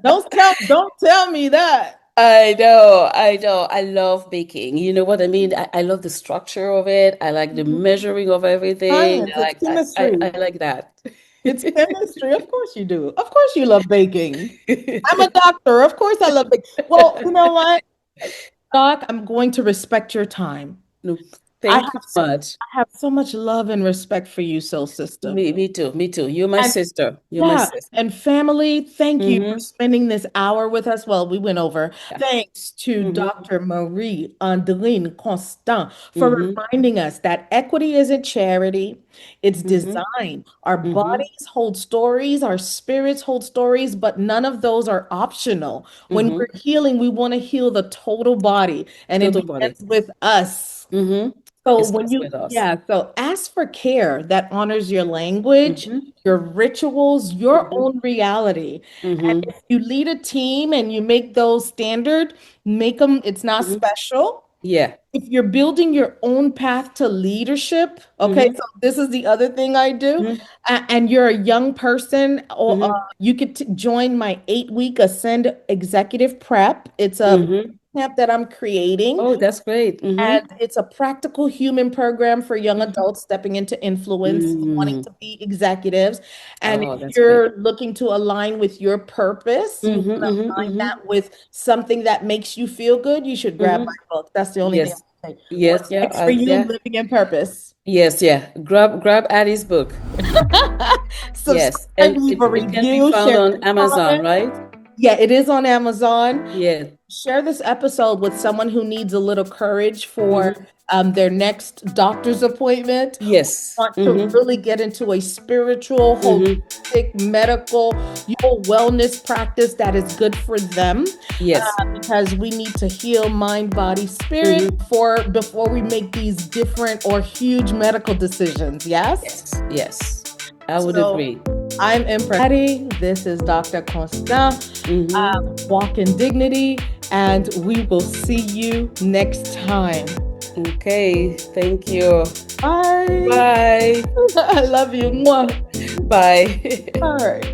Don't tell me that. I know, I know. I love baking. You know what I mean? I love the structure of it. I like the measuring of everything. Science, it's chemistry. I like that. It's chemistry. Of course you do. Of course you love baking. I'm a doctor. Of course I love baking. Well, you know what, Doc, I'm going to respect your time. No, I thank you have so much. I have so much love and respect for you, soul sister. Me too, me too. You're my And sister. You're my yeah, sister. and family, thank you for Mm-hmm. spending this hour with us. Well, we went over. Yeah. Thanks to Mm-hmm. Dr. Marie Andrine Constant for Mm-hmm. reminding us that equity isn't charity, it's Mm-hmm. design. Our Mm-hmm. bodies hold stories, our spirits hold stories, but none of those are optional. When Mm-hmm. we're healing, we want to heal the total body, and it Total body. begins with us. Mm-hmm. So It starts with us. so ask for care that honors your language, Mm-hmm. your rituals, your Mm-hmm. own reality. And Mm-hmm. if you lead a team and you make those standard, make them, it's not Mm-hmm. special. Yeah. If you're building your own path to leadership, okay, Mm-hmm. so this is the other thing I do, Mm-hmm. and you're a young person, or Mm-hmm. you could join my 8-week Ascend Executive Prep. It's a Mm-hmm. camp that I'm creating. Oh, that's great. Mm-hmm. And it's a practical human program for young adults stepping into influence, wanting Mm. to be executives. And Oh, if that's great. you're looking to align with your purpose, you Mm-hmm. want to Mm-hmm. align Mm-hmm. that with something that makes you feel good, you should grab my Mm-hmm. book. That's the only thing Yes. I can say. Yes. What's Yeah. next for you, Yeah. living in purpose? Yes. Yeah. Grab Addie's book. Subscribe, Yes. And leave a it can be review, found share on your Amazon, comment. right? Yeah, it is on Amazon. Yeah. Share this episode with someone who needs a little courage for Mm-hmm. their next doctor's appointment, Yes. want to Mm-hmm. really get into a spiritual, Mm-hmm. holistic, medical, wellness practice that is good for them. Yes. Because we need to heal mind, body, spirit Mm-hmm. before we make these different or huge medical decisions. Yes. Yes. Yes. I would So agree. I'm Empress Addi. This is Dr. Constant. Mm-hmm. Walk in dignity, and we will see you next time. Okay. Thank you. Bye. Bye. I love you. Mwah. Bye. All right.